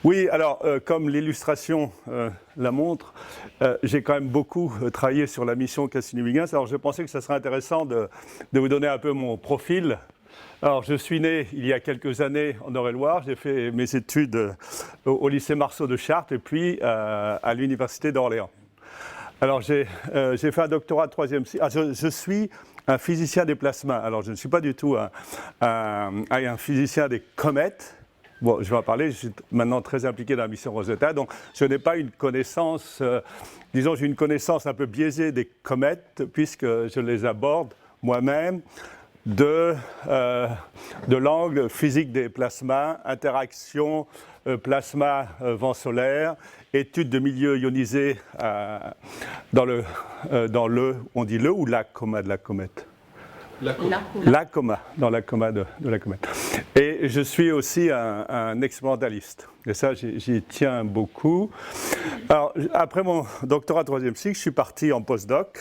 Oui, alors, comme l'illustration la montre, j'ai quand même beaucoup travaillé sur la mission Cassini-Huygens. Alors, je pensais que ce serait intéressant de vous donner un peu mon profil. Alors, je suis né il y a quelques années en Eure-et-Loire. J'ai fait mes études au lycée Marceau de Chartres et puis à l'université d'Orléans. Alors, j'ai fait un doctorat de troisième cycle. Je suis un physicien des plasmas. Alors, je ne suis pas du tout un physicien des comètes. Bon, je vais en parler, je suis maintenant très impliqué dans la mission Rosetta, donc je n'ai pas une connaissance, disons, j'ai une connaissance un peu biaisée des comètes, puisque je les aborde moi-même de l'angle physique des plasmas, interaction plasma-vent solaire, étude de milieux ionisés dans on dit le ou la coma de la comète? La coma, dans la coma de la comète. Et je suis aussi un expérimentaliste. Et ça, j'y tiens beaucoup. Alors, après mon doctorat de troisième cycle, je suis parti en postdoc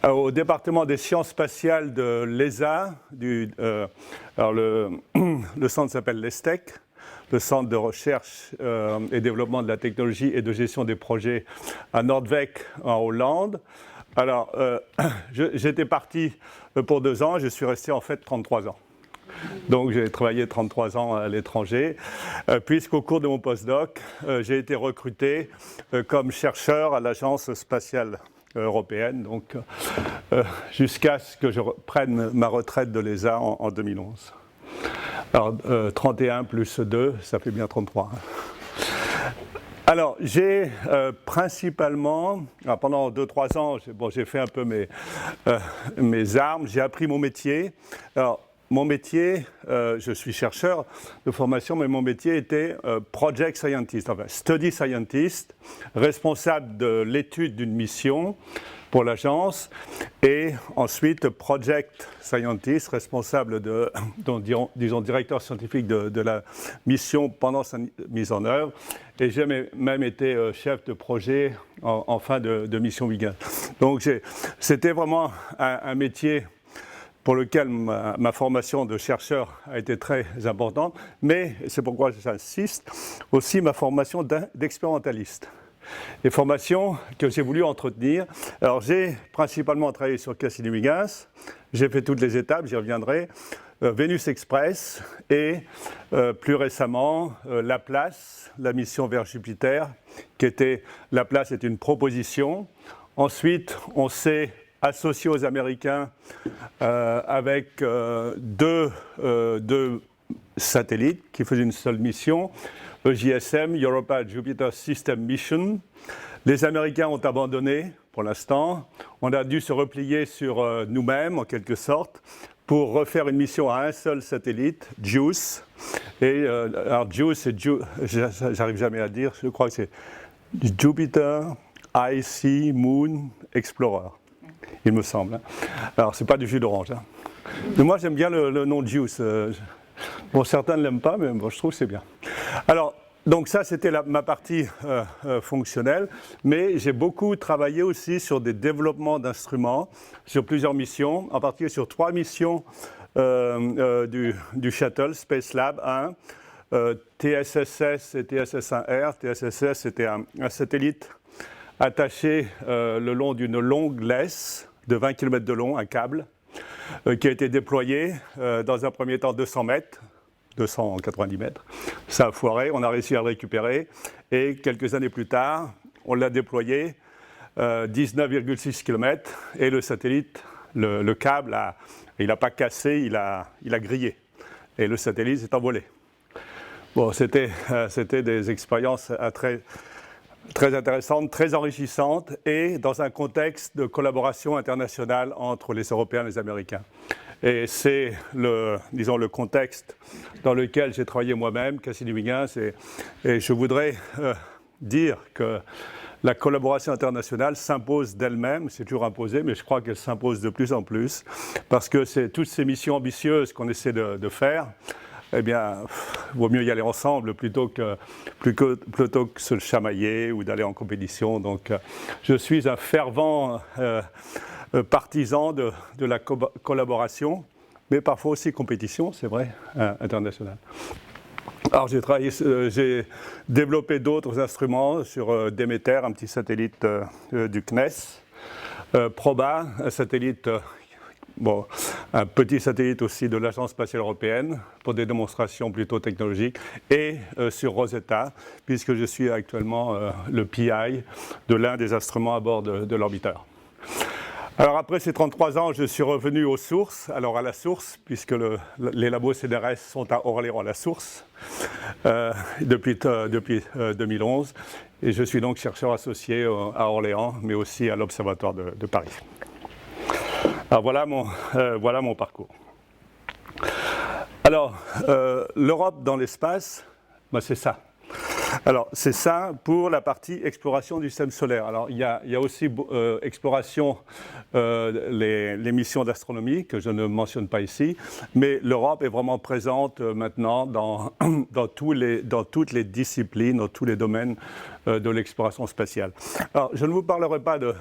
au département des sciences spatiales de l'ESA. Alors, le centre s'appelle l'ESTEC, le centre de recherche et développement de la technologie et de gestion des projets à Noordwijk, en Hollande. Alors, j'étais parti pour 2 ans, je suis resté en fait 33 ans. Donc j'ai travaillé 33 ans à l'étranger, puisqu'au cours de mon postdoc, j'ai été recruté comme chercheur à l'Agence spatiale européenne, donc jusqu'à ce que je prenne ma retraite de l'ESA en 2011. Alors 31 plus 2, ça fait bien 33. Alors, j'ai principalement, pendant 2-3 ans, j'ai fait un peu mes armes, j'ai appris mon métier. Alors, mon métier, je suis chercheur de formation, mais mon métier était project scientist, enfin study scientist, responsable de l'étude d'une mission pour l'agence, et ensuite project scientist, responsable disons, directeur scientifique de la mission pendant sa mise en œuvre. Et j'ai même été chef de projet en fin de mission Huygens. Donc c'était vraiment un métier pour lequel ma formation de chercheur a été très importante, mais c'est pourquoi j'insiste, aussi ma formation d'expérimentaliste. Les formations que j'ai voulu entretenir. Alors j'ai principalement travaillé sur Cassini-Huygens, j'ai fait toutes les étapes, j'y reviendrai, Vénus Express et plus récemment Laplace, la mission vers Jupiter, Laplace est une proposition. Ensuite, on s'est associé aux Américains avec deux satellites qui faisaient une seule mission, EJSM, Europa Jupiter System Mission. Les Américains ont abandonné pour l'instant. On a dû se replier sur nous-mêmes, en quelque sorte, pour refaire une mission à un seul satellite, JUICE. Et alors JUICE, j'arrive jamais à dire, je crois que c'est Jupiter Icy Moon Explorer, il me semble. Alors, c'est pas du jus d'orange. Hein. Mais moi, j'aime bien le nom JUICE. Bon, certains ne l'aiment pas, mais bon, je trouve que c'est bien. Alors, donc ça, c'était ma partie fonctionnelle, mais j'ai beaucoup travaillé aussi sur des développements d'instruments, sur plusieurs missions, en particulier sur 3 missions du Shuttle Space Lab 1, TSSS et TSS-1R. TSSS, c'était un satellite attaché le long d'une longue laisse de 20 km de long, un câble, qui a été déployé dans un premier temps 200 mètres, 290 mètres. Ça a foiré, on a réussi à le récupérer et quelques années plus tard, on l'a déployé 19,6 km et le satellite, le câble, il n'a pas cassé, il a grillé et le satellite s'est envolé. Bon, c'était des expériences très intéressantes, très enrichissantes et dans un contexte de collaboration internationale entre les Européens et les Américains. Et c'est le contexte dans lequel j'ai travaillé moi-même, Cassini-Huygens, et je voudrais dire que la collaboration internationale s'impose d'elle-même, c'est toujours imposé, mais je crois qu'elle s'impose de plus en plus, parce que c'est toutes ces missions ambitieuses qu'on essaie de faire, eh bien, il vaut mieux y aller ensemble plutôt que se chamailler ou d'aller en compétition. Donc, je suis un fervent partisan de la collaboration, mais parfois aussi compétition, c'est vrai, internationale. Alors j'ai développé d'autres instruments sur Demeter, un petit satellite du CNES, Proba, un satellite, un petit satellite aussi de l'Agence spatiale européenne pour des démonstrations plutôt technologiques, et sur Rosetta, puisque je suis actuellement le PI de l'un des instruments à bord de l'orbiteur. Alors après ces 33 ans, je suis revenu aux sources, alors à la source, puisque les labos CNRS sont à Orléans-la-Source depuis 2011, et je suis donc chercheur associé à Orléans, mais aussi à l'Observatoire de Paris. Alors voilà mon parcours. Alors, l'Europe dans l'espace, c'est ça. Alors, c'est ça pour la partie exploration du système solaire. Alors, il y a aussi exploration, les missions d'astronomie, que je ne mentionne pas ici, mais l'Europe est vraiment présente maintenant dans toutes les disciplines, dans tous les domaines de l'exploration spatiale. Alors, je ne vous parlerai pas de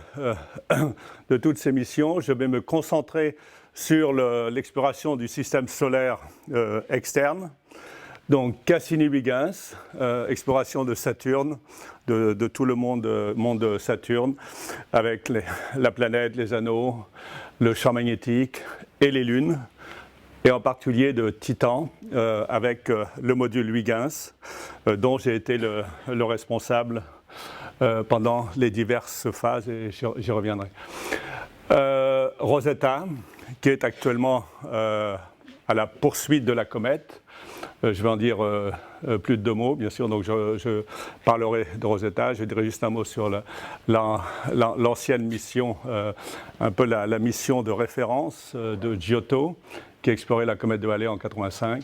toutes ces missions, je vais me concentrer sur l'exploration du système solaire externe. Donc Cassini-Huygens, exploration de Saturne, de tout le monde Saturne, avec la planète, les anneaux, le champ magnétique et les lunes, et en particulier de Titan, avec le module Huygens, dont j'ai été le responsable pendant les diverses phases, et j'y reviendrai. Rosetta, qui est actuellement à la poursuite de la comète. Je vais en dire plus de 2 mots, bien sûr, donc je parlerai de Rosetta. Je dirai juste un mot sur l'ancienne mission, un peu la mission de référence de Giotto, qui a exploré la comète de Halley en 1985.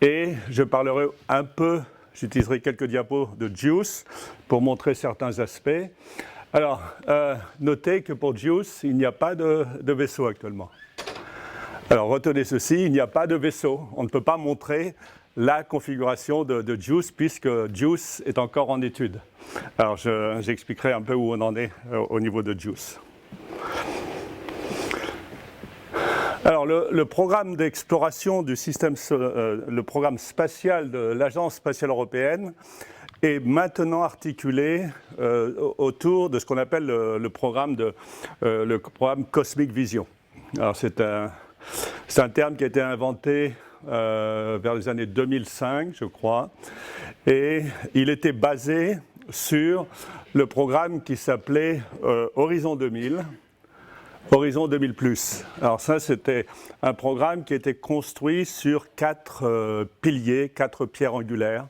Et je parlerai un peu, j'utiliserai quelques diapos de JUICE pour montrer certains aspects. Alors, notez que pour JUICE, il n'y a pas de vaisseau actuellement. Alors, retenez ceci, il n'y a pas de vaisseau. On ne peut pas montrer la configuration de JUICE puisque JUICE est encore en étude. Alors, j'expliquerai un peu où on en est au niveau de JUICE. Alors, le programme d'exploration du système, le programme spatial de l'Agence spatiale européenne est maintenant articulé autour de ce qu'on appelle le programme Cosmic Vision. Alors, c'est un terme qui a été inventé vers les années 2005, je crois, et il était basé sur le programme qui s'appelait Horizon 2000, Horizon 2000+. Alors ça, c'était un programme qui était construit sur 4 piliers, 4 pierres angulaires,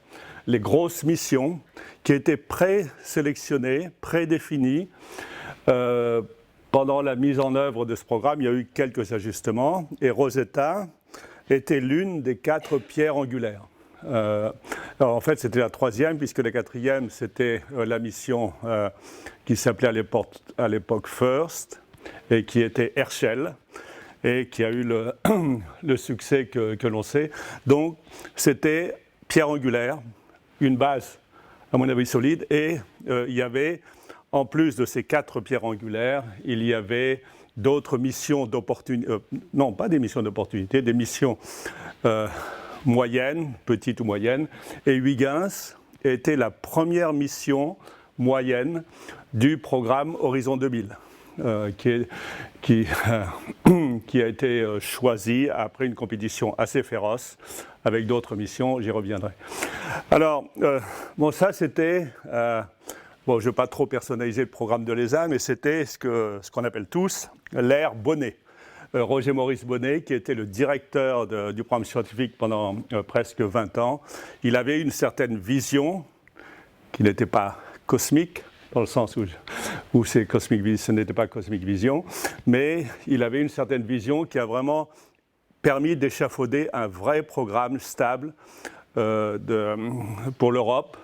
les grosses missions qui étaient présélectionnées, prédéfinies. Pendant la mise en œuvre de ce programme, il y a eu quelques ajustements, et Rosetta était l'une des 4 pierres angulaires. Alors en fait, c'était la 3e, puisque la 4e, c'était la mission qui s'appelait à l'époque FIRST, et qui était Herschel, et qui a eu le succès que l'on sait. Donc, c'était pierre angulaire, une base, à mon avis, solide, et il y avait, en plus de ces 4 pierres angulaires, il y avait d'autres missions d'opportunité, non pas des missions d'opportunité, des missions moyennes, petites ou moyennes, et Huygens était la première mission moyenne du programme Horizon 2000, qui a été choisi après une compétition assez féroce avec d'autres missions, j'y reviendrai. Alors, ça c'était... je ne vais pas trop personnaliser le programme de l'ESA, mais c'était ce qu'on appelle tous l'ère Bonnet. Roger Maurice Bonnet, qui était le directeur du programme scientifique pendant presque 20 ans, il avait une certaine vision qui n'était pas cosmique, dans le sens où c'est Cosmic Vision, ce n'était pas Cosmic Vision, mais il avait une certaine vision qui a vraiment permis d'échafauder un vrai programme stable pour l'Europe,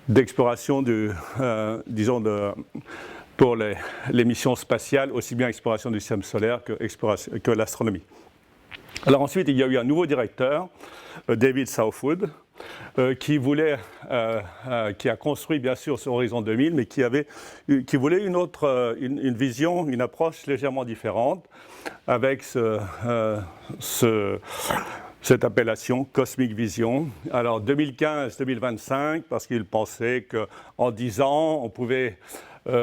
d'exploration pour les missions spatiales, aussi bien exploration du système solaire que l'astronomie. Alors ensuite, il y a eu un nouveau directeur, David Southwood, qui a construit bien sûr ce Horizon 2000, mais qui voulait une vision, une approche légèrement différente, avec cette appellation Cosmic Vision. Alors 2015-2025, parce qu'il pensait qu'en 10 ans, on pouvait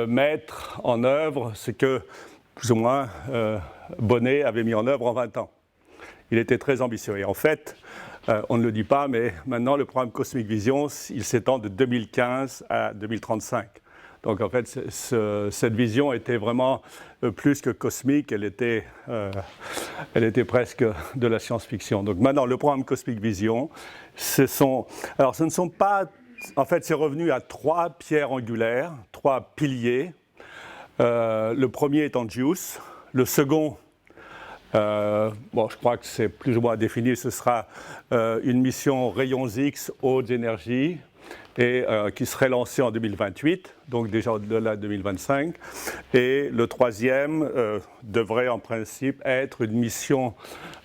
mettre en œuvre ce que, plus ou moins, Bonnet avait mis en œuvre en 20 ans. Il était très ambitieux. Et en fait, on ne le dit pas, mais maintenant, le programme Cosmic Vision, il s'étend de 2015 à 2035. Donc en fait, cette vision était vraiment plus que cosmique, elle était presque de la science-fiction. Donc maintenant, le programme Cosmic Vision, alors ce ne sont pas, en fait, c'est revenu à 3 pierres angulaires, 3 piliers. Le premier étant JUICE, le second, je crois que c'est plus ou moins défini, ce sera une mission rayons X haute énergie, et qui serait lancé en 2028, donc déjà au-delà de 2025. Et le troisième devrait en principe être une mission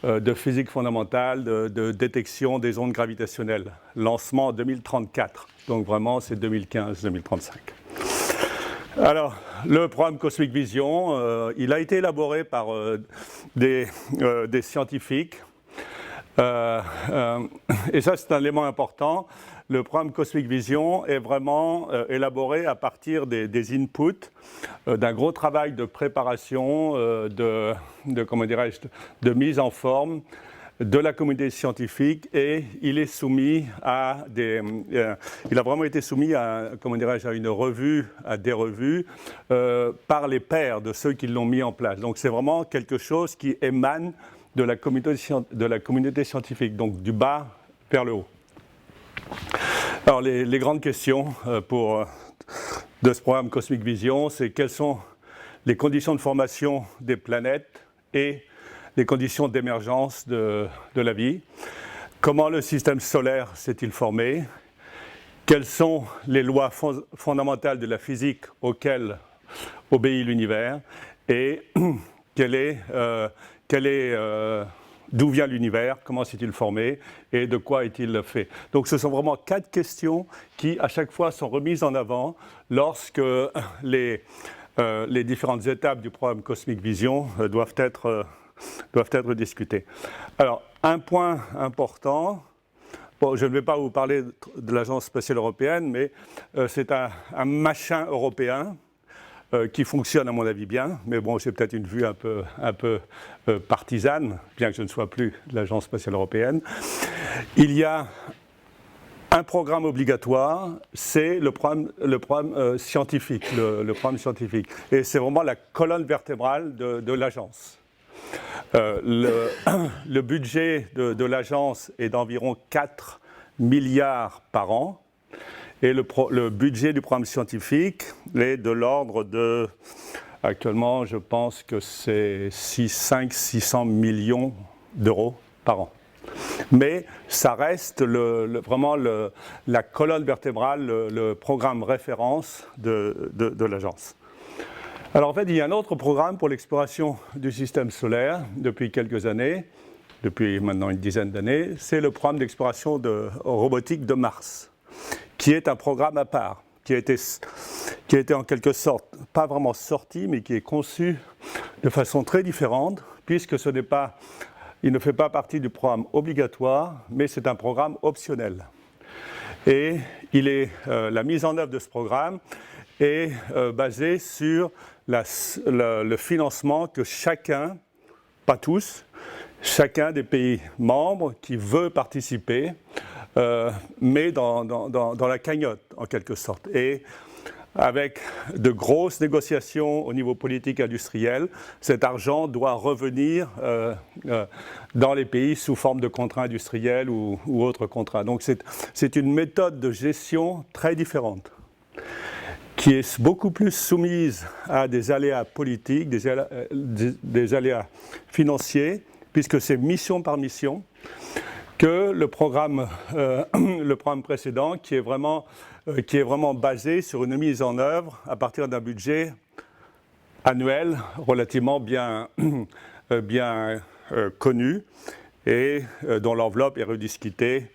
de physique fondamentale, de détection des ondes gravitationnelles. Lancement en 2034, donc vraiment c'est 2015-2035. Alors, le programme Cosmic Vision, il a été élaboré par des scientifiques. Et ça, c'est un élément important. Le programme Cosmic Vision est vraiment élaboré à partir des inputs d'un gros travail de préparation, de mise en forme de la communauté scientifique, et il est soumis à il a vraiment été soumis à une revue, à des revues par les pairs de ceux qui l'ont mis en place. Donc c'est vraiment quelque chose qui émane de la communauté scientifique, donc du bas vers le haut. Alors les grandes questions de ce programme Cosmic Vision, c'est quelles sont les conditions de formation des planètes et les conditions d'émergence de la vie, comment le système solaire s'est-il formé, quelles sont les lois fondamentales de la physique auxquelles obéit l'univers, et d'où vient l'univers, comment s'est-il formé et de quoi est-il fait. Donc ce sont vraiment 4 questions qui à chaque fois sont remises en avant lorsque les différentes étapes du programme Cosmic Vision doivent être discutées. Alors un point important, je ne vais pas vous parler de l'Agence spatiale européenne, mais c'est un machin européen qui fonctionne à mon avis bien, mais bon, j'ai peut-être une vue un peu partisane, bien que je ne sois plus de l'Agence spatiale européenne. Il y a un programme obligatoire, c'est le programme scientifique, le programme scientifique. Et c'est vraiment la colonne vertébrale de l'agence. Le budget de l'agence est d'environ 4 milliards par an. Et le budget du programme scientifique est de l'ordre de, actuellement, je pense que c'est 600 millions d'euros par an. Mais ça reste vraiment la colonne vertébrale, le programme référence de l'agence. Alors en fait, il y a un autre programme pour l'exploration du système solaire depuis quelques années, depuis maintenant une dizaine d'années, c'est le programme d'exploration robotique de Mars, qui est un programme à part, qui a été en quelque sorte, pas vraiment sorti, mais qui est conçu de façon très différente, puisque il ne fait pas partie du programme obligatoire, mais c'est un programme optionnel. Et la mise en œuvre de ce programme est basée sur le financement que chacun, pas tous, chacun des pays membres qui veut participer, met dans la cagnotte, en quelque sorte. Et avec de grosses négociations au niveau politique et industriel, cet argent doit revenir dans les pays sous forme de contrats industriels ou autres contrats. Donc c'est une méthode de gestion très différente, qui est beaucoup plus soumise à des aléas politiques, des aléas financiers, puisque c'est mission par mission, que le programme précédent, qui est vraiment basé sur une mise en œuvre à partir d'un budget annuel relativement bien connu et dont l'enveloppe est rediscutée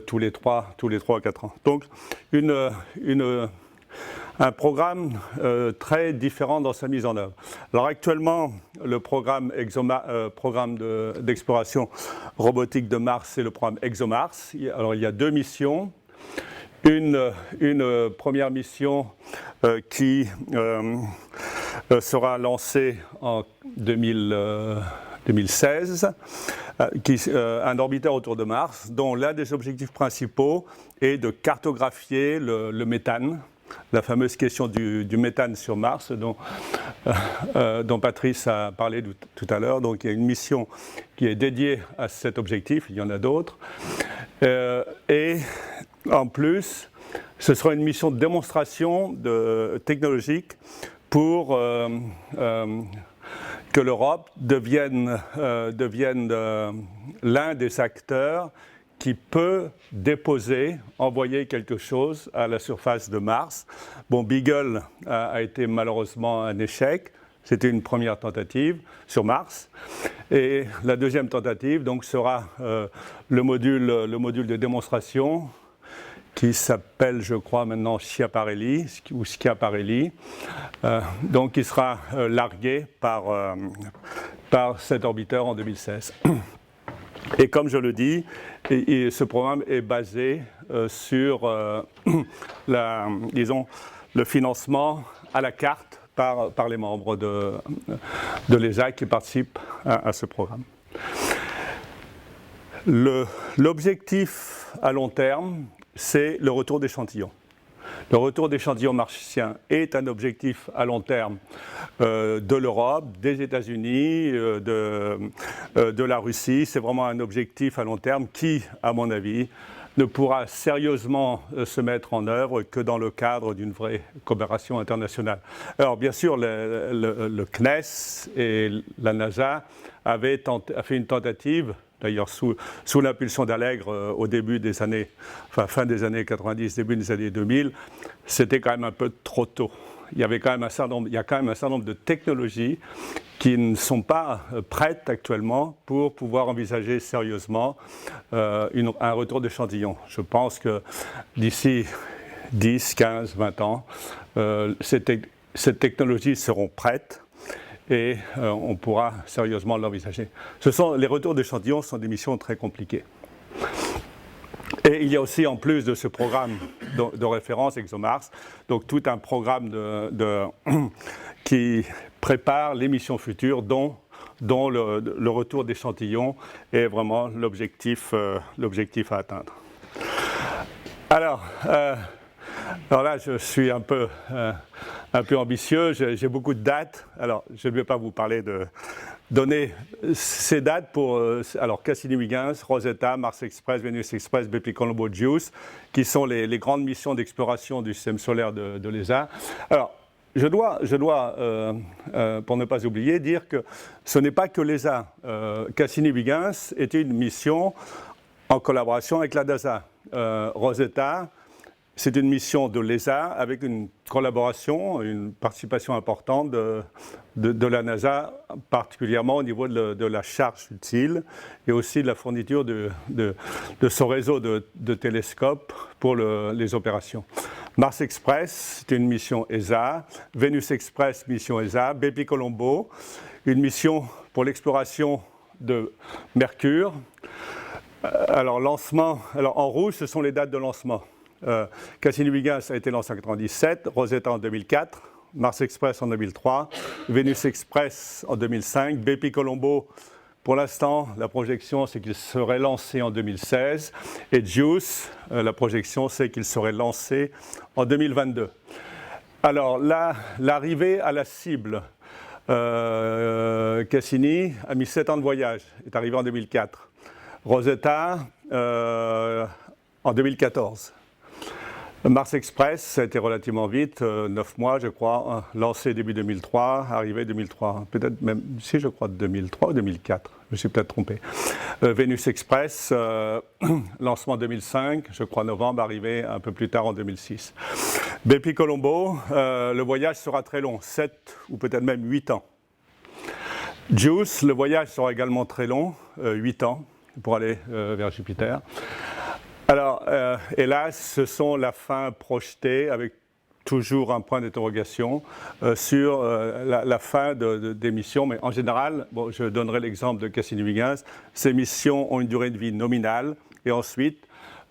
tous les 3 à 4 ans. Donc une un programme très différent dans sa mise en œuvre. Alors actuellement, le programme d'exploration robotique de Mars, c'est le programme ExoMars. Alors il y a 2 missions. Une première mission qui sera lancée en 2016, un orbiteur autour de Mars, dont l'un des objectifs principaux est de cartographier le méthane, la fameuse question du méthane sur Mars, dont Patrice a parlé tout à l'heure. Donc il y a une mission qui est dédiée à cet objectif, il y en a d'autres. Et en plus, ce sera une mission de démonstration technologique pour que l'Europe devienne l'un des acteurs qui peut envoyer quelque chose à la surface de Mars. Bon, Beagle a été malheureusement un échec. C'était une première tentative sur Mars. Et la deuxième tentative donc, sera le module de démonstration qui s'appelle, je crois, maintenant Schiaparelli, ou Schiaparelli, donc qui sera largué par cet orbiteur en 2016. Et comme je le dis, ce programme est basé sur le financement à la carte par les membres de l'ESA qui participent à ce programme. L'objectif à long terme, c'est le retour d'échantillons. Le retour d'échantillons martiens est un objectif à long terme de l'Europe, des États-Unis, de la Russie. C'est vraiment un objectif à long terme qui, à mon avis, ne pourra sérieusement se mettre en œuvre que dans le cadre d'une vraie coopération internationale. Alors bien sûr, le CNES et la NASA a fait une tentative, d'ailleurs sous l'impulsion d'Allègre au début des années, fin des années 90, début des années 2000, c'était quand même un peu trop tôt. Il y a quand même un certain nombre de technologies qui ne sont pas prêtes actuellement pour pouvoir envisager sérieusement un retour d'échantillons. Je pense que d'ici 10, 15, 20 ans, ces technologies seront prêtes et on pourra sérieusement l'envisager. Les retours d'échantillons sont des missions très compliquées. Et il y a aussi, en plus de ce programme de référence ExoMars, donc tout un programme qui prépare les missions futures, dont le retour d'échantillons est vraiment l'objectif à atteindre. Alors là, je suis un peu ambitieux, j'ai beaucoup de dates. Alors, je ne vais pas vous parler donner ces dates pour Cassini-Huygens, Rosetta, Mars Express, Venus Express, Bepi-Colombo, JUICE, qui sont les grandes missions d'exploration du système solaire de l'ESA. Alors, je dois pour ne pas oublier, dire que ce n'est pas que l'ESA. Cassini-Huygens était une mission en collaboration avec la NASA. Rosetta, c'est une mission de l'ESA avec une collaboration, une participation importante de la NASA, particulièrement au niveau de la charge utile et aussi de la fourniture de son réseau de télescopes pour les opérations. Mars Express, c'est une mission ESA. Venus Express, mission ESA. Bepi-Colombo, une mission pour l'exploration de Mercure. Alors, en rouge, ce sont les dates de lancement. Cassini-Huygens a été lancé en 1997, Rosetta en 2004, Mars Express en 2003, Venus Express en 2005, Bepi-Colombo, pour l'instant, la projection c'est qu'il serait lancé en 2016, et JUICE, la projection c'est qu'il serait lancé en 2022. Alors l'arrivée à la cible, Cassini a mis 7 ans de voyage, est arrivé en 2004. Rosetta en 2014. Mars Express, ça a été relativement vite, 9 mois je crois, lancé début 2003, arrivé 2003, peut-être même, si je crois 2003 ou 2004, je me suis peut-être trompé. Venus Express, lancement 2005, je crois novembre, arrivé un peu plus tard en 2006. Bepi-Colombo, le voyage sera très long, 7 ou peut-être même 8 ans. JUICE, le voyage sera également très long, 8 ans, pour aller vers Jupiter. Alors, hélas, ce sont la fin projetée avec toujours un point d'interrogation sur la fin des missions, mais en général, bon, je donnerai l'exemple de Cassini-Huygens, ces missions ont une durée de vie nominale, et ensuite,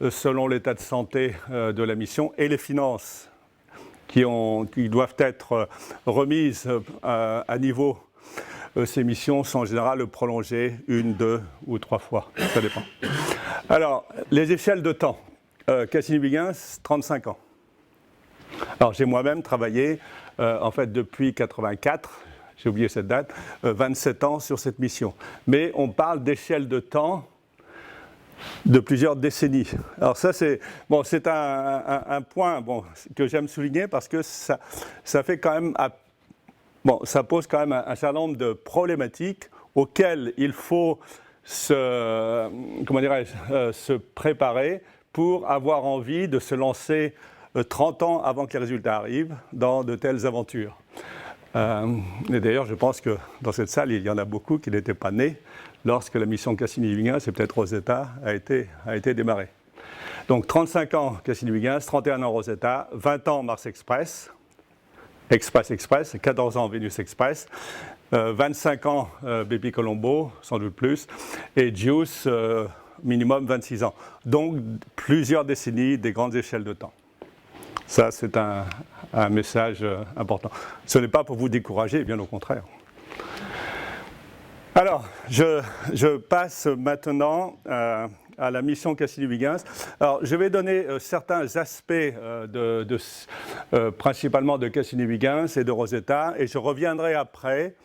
selon l'état de santé de la mission et les finances qui doivent être remises à niveau, ces missions sont en général prolongées 1, 2 ou 3 fois, ça dépend. Alors, les échelles de temps. Cassini-Huygens, 35 ans. Alors, j'ai moi-même travaillé, en fait, depuis 84, j'ai oublié cette date, 27 ans sur cette mission. Mais on parle d'échelle de temps de plusieurs décennies. Alors ça, c'est un point que j'aime souligner parce que ça fait quand même, ça pose quand même un certain nombre de problématiques auxquelles il faut se préparer pour avoir envie de se lancer 30 ans avant que les résultats arrivent dans de telles aventures. Et d'ailleurs, je pense que dans cette salle, il y en a beaucoup qui n'étaient pas nés lorsque la mission Cassini-Huygens, et peut-être Rosetta, a été démarrée. Donc 35 ans Cassini-Huygens, 31 ans Rosetta, 20 ans Mars Express, Express, 14 ans Vénus Express, 25 ans Bepi Colombo, sans doute plus, et JUICE, minimum 26 ans. Donc plusieurs décennies, des grandes échelles de temps. Ça, c'est un message important. Ce n'est pas pour vous décourager, bien au contraire. Alors, je passe maintenant à la mission Cassini-Huygens. Alors, je vais donner certains aspects principalement de Cassini-Huygens et de Rosetta, et je reviendrai après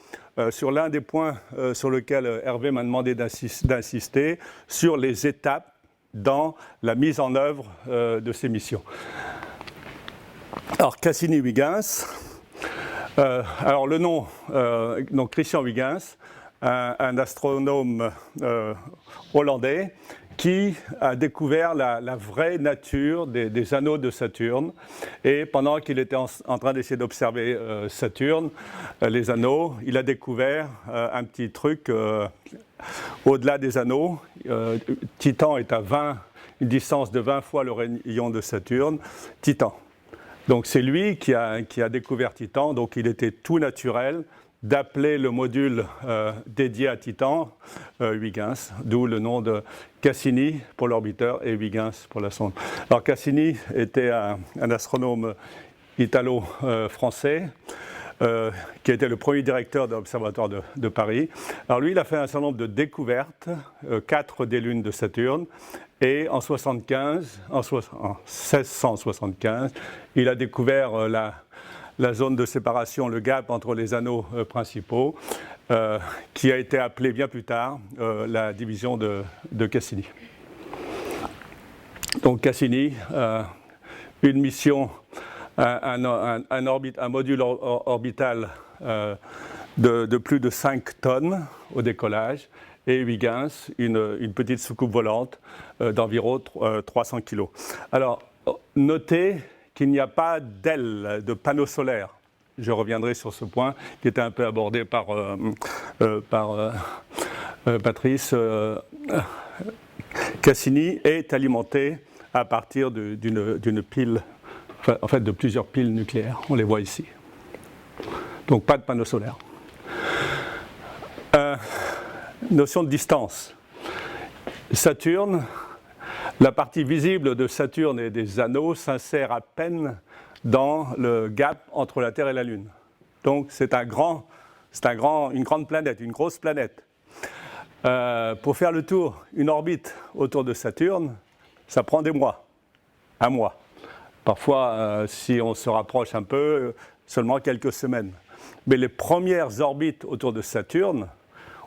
sur l'un des points sur lequel Hervé m'a demandé d'insister, sur les étapes dans la mise en œuvre de ces missions. Alors, Cassini-Huygens, alors le nom, donc Christian Huygens, un astronome hollandais qui a découvert la vraie nature des anneaux de Saturne. Et pendant qu'il était en train d'essayer d'observer Saturne, les anneaux, il a découvert un petit truc au-delà des anneaux. Titan est à une distance de 20 fois le rayon de Saturne. Titan. Donc c'est lui qui a découvert Titan, donc il était tout naturel d'appeler le module dédié à Titan Huygens, d'où le nom de Cassini pour l'orbiteur et Huygens pour la sonde. Alors Cassini était un astronome italo-français qui était le premier directeur de l'Observatoire de Paris. Alors lui, il a fait un certain nombre de découvertes, 4 des lunes de Saturne, et en 1675, il a découvert la zone de séparation, le gap entre les anneaux principaux, qui a été appelée bien plus tard la division de Cassini. Donc Cassini, une mission, un module orbital de plus de 5 tonnes au décollage, et Huygens, une petite soucoupe volante d'environ 300 kg. Alors, notez qu'il n'y a pas d'aile, de panneau solaire. Je reviendrai sur ce point qui était un peu abordé par Patrice. Cassini est alimenté à partir d'une pile, en fait de plusieurs piles nucléaires. On les voit ici. Donc pas de panneau solaire. Notion de distance. Saturne, la partie visible de Saturne et des anneaux s'insère à peine dans le gap entre la Terre et la Lune. Donc c'est une grande planète, une grosse planète. Pour faire le tour, une orbite autour de Saturne, ça prend des mois, un mois. Parfois, si on se rapproche un peu, seulement quelques semaines. Mais les premières orbites autour de Saturne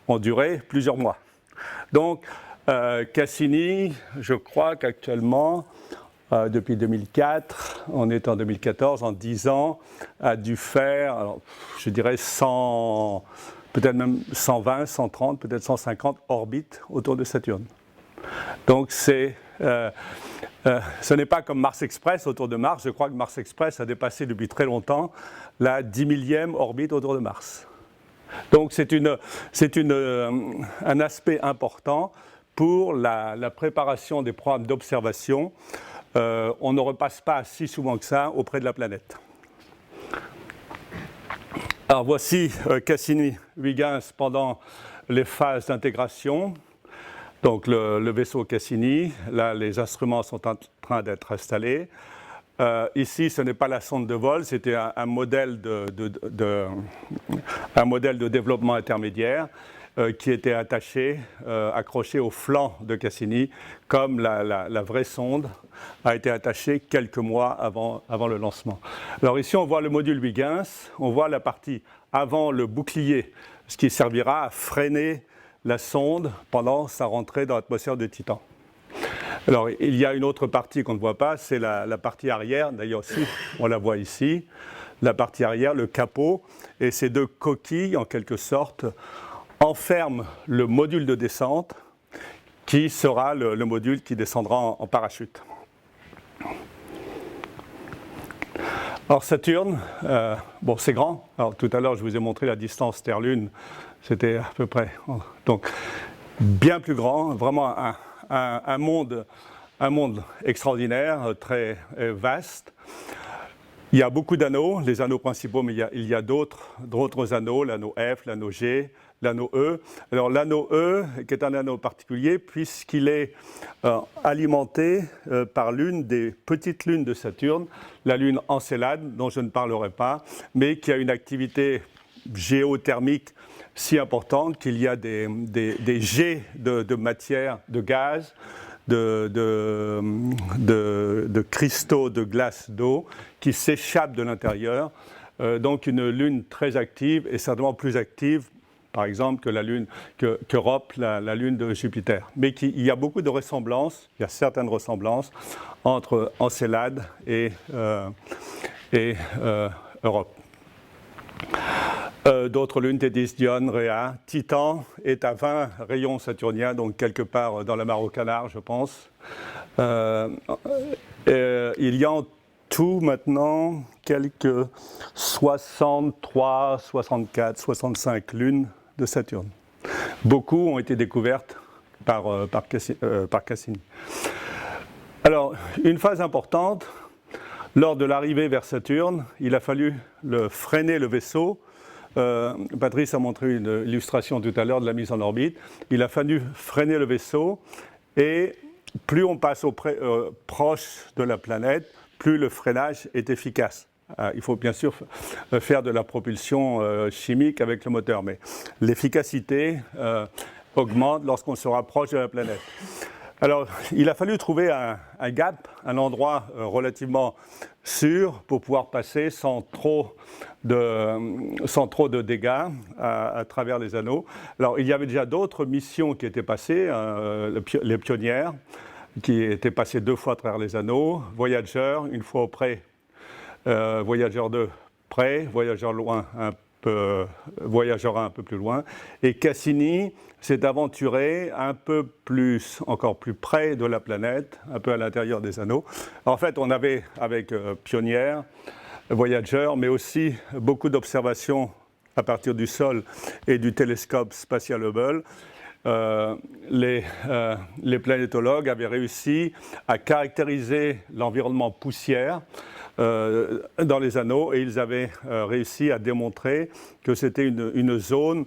ont duré plusieurs mois. Donc, Cassini, je crois qu'actuellement, depuis 2004, on est en 2014, en 10 ans, a dû faire, alors, je dirais 100, peut-être même 120, 130, peut-être 150 orbites autour de Saturne. Donc ce n'est pas comme Mars Express autour de Mars. Je crois que Mars Express a dépassé depuis très longtemps la 10 millième orbite autour de Mars. Donc c'est un aspect important pour la préparation des programmes d'observation. On ne repasse pas si souvent que ça auprès de la planète. Alors voici Cassini-Huygens pendant les phases d'intégration. Donc le vaisseau Cassini, là les instruments sont en train d'être installés. Ici, ce n'est pas la sonde de vol, c'était un modèle de développement intermédiaire qui était attaché, accroché au flanc de Cassini, comme la vraie sonde a été attachée quelques mois avant le lancement. Alors ici, on voit le module Huygens, on voit la partie avant le bouclier, ce qui servira à freiner la sonde pendant sa rentrée dans l'atmosphère de Titan. Alors, il y a une autre partie qu'on ne voit pas, c'est la partie arrière. D'ailleurs, aussi, on la voit ici. La partie arrière, le capot. Et ces deux coquilles, en quelque sorte, enferment le module de descente qui sera le module qui descendra en parachute. Alors, Saturne, bon, c'est grand. Alors, tout à l'heure, je vous ai montré la distance Terre-Lune. C'était à peu près. Donc, bien plus grand, vraiment un monde extraordinaire, très vaste. Il y a beaucoup d'anneaux, les anneaux principaux, mais il y a d'autres anneaux, l'anneau F, l'anneau G, l'anneau E. Alors l'anneau E, qui est un anneau particulier, puisqu'il est alimenté par l'une des petites lunes de Saturne, la lune Encélade, dont je ne parlerai pas, mais qui a une activité géothermique si importante qu'il y a des jets de matière, de gaz, de cristaux de glace d'eau qui s'échappent de l'intérieur. Donc une lune très active et certainement plus active, par exemple, qu'Europe, la lune de Jupiter. Mais il y a beaucoup de ressemblances, il y a certaines ressemblances entre Encélade et Europe. D'autres lunes, Tétis, Dione, Rhea. Titan est à 20 rayons saturniens, donc quelque part dans la mare aux Canards, je pense. Il y a en tout maintenant quelques 63, 64, 65 lunes de Saturne. Beaucoup ont été découvertes par Cassini. Alors, une phase importante, lors de l'arrivée vers Saturne, il a fallu freiner le vaisseau. Patrice a montré une illustration tout à l'heure de la mise en orbite. Il a fallu freiner le vaisseau et plus on passe proche de la planète, plus le freinage est efficace. Il faut bien sûr faire de la propulsion chimique avec le moteur, mais l'efficacité augmente lorsqu'on se rapproche de la planète. Alors, il a fallu trouver un gap, un endroit relativement sûr pour pouvoir passer sans trop de dégâts à travers les anneaux. Alors, il y avait déjà d'autres missions qui étaient passées, les pionnières, qui étaient passées 2 fois à travers les anneaux, Voyager, une fois auprès, Voyager 2 près, Voyager loin Voyager 1 un peu plus loin, et Cassini s'est aventuré encore plus près de la planète, un peu à l'intérieur des anneaux. En fait, on avait avec Pionnière, Voyager, mais aussi beaucoup d'observations à partir du sol et du télescope spatial Hubble. Les planétologues avaient réussi à caractériser l'environnement poussière dans les anneaux et ils avaient réussi à démontrer que c'était une zone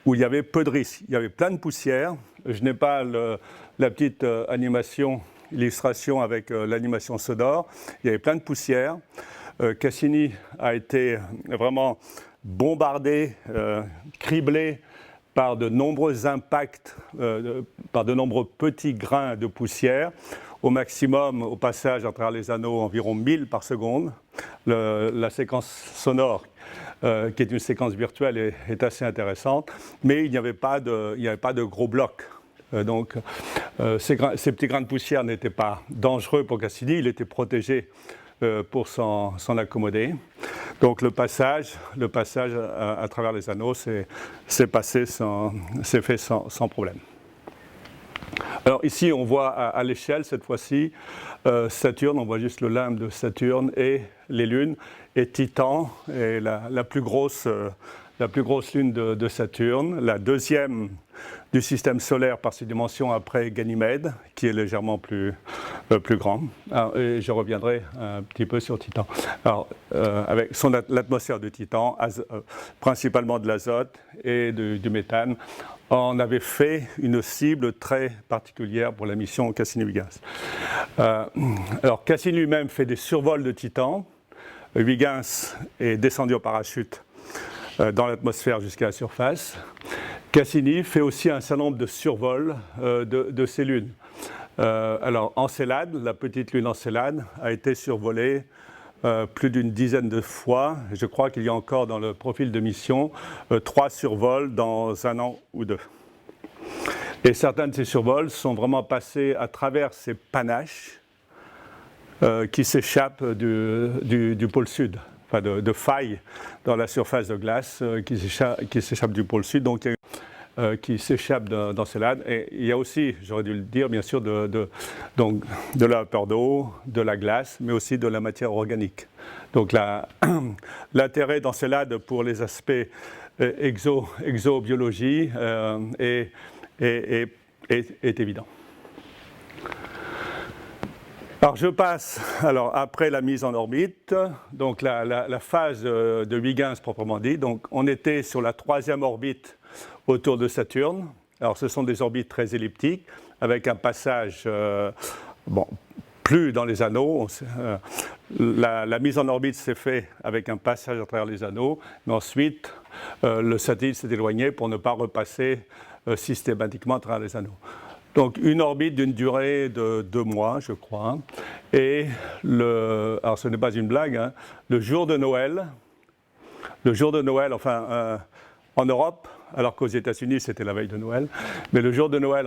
où il y avait peu de risques. Il y avait plein de poussière. Je n'ai pas la petite illustration avec l'animation sonore. Il y avait plein de poussière. Cassini a été vraiment bombardé, criblé par de nombreux impacts, par de nombreux petits grains de poussière. Au maximum, au passage à travers les anneaux, environ 1000 par seconde. La séquence sonore, qui est une séquence virtuelle, est assez intéressante, mais il n'y avait pas de gros blocs. Donc, ces petits grains de poussière n'étaient pas dangereux pour Cassini, il était protégé pour s'en accommoder. Donc le passage à travers les anneaux s'est fait sans problème. Alors ici, on voit à l'échelle, cette fois-ci, Saturne, on voit juste le limbe de Saturne et les lunes, et Titan est la plus grosse la plus grosse lune de Saturne, la deuxième du système solaire par ses dimensions après Ganymède, qui est légèrement plus grand. Alors, et je reviendrai un petit peu sur Titan. Alors, avec l'atmosphère de Titan, principalement de l'azote et du méthane, on avait fait une cible très particulière pour la mission Cassini-Huygens. Alors, Cassini lui-même fait des survols de Titan. Huygens est descendu en parachute dans l'atmosphère jusqu'à la surface. Cassini fait aussi un certain nombre de survols de ces lunes. Alors, Encélade, la petite lune Encélade, a été survolée plus d'une dizaine de fois. Je crois qu'il y a encore dans le profil de mission 3 survols dans 1 an ou 2. Et certains de ces survols sont vraiment passés à travers ces panaches qui s'échappent du pôle sud, enfin de failles dans la surface de glace qui s'échappent du pôle sud, donc qui s'échappent d'Encélade. Et il y a aussi, j'aurais dû le dire, bien sûr, de la vapeur d'eau, de la glace, mais aussi de la matière organique. Donc l'intérêt d'Encélade pour les aspects exobiologie est évident. Alors je passe, après la mise en orbite, donc la phase de Huygens proprement dit. Donc on était sur la 3e orbite autour de Saturne. Alors ce sont des orbites très elliptiques avec un passage, plus dans les anneaux. La mise en orbite s'est faite avec un passage à travers les anneaux, mais ensuite le satellite s'est éloigné pour ne pas repasser systématiquement à travers les anneaux. Donc une orbite d'une durée de 2 mois, je crois. Et alors ce n'est pas une blague, hein, le jour de Noël, enfin en Europe, alors qu'aux États-Unis c'était la veille de Noël, mais le jour de Noël,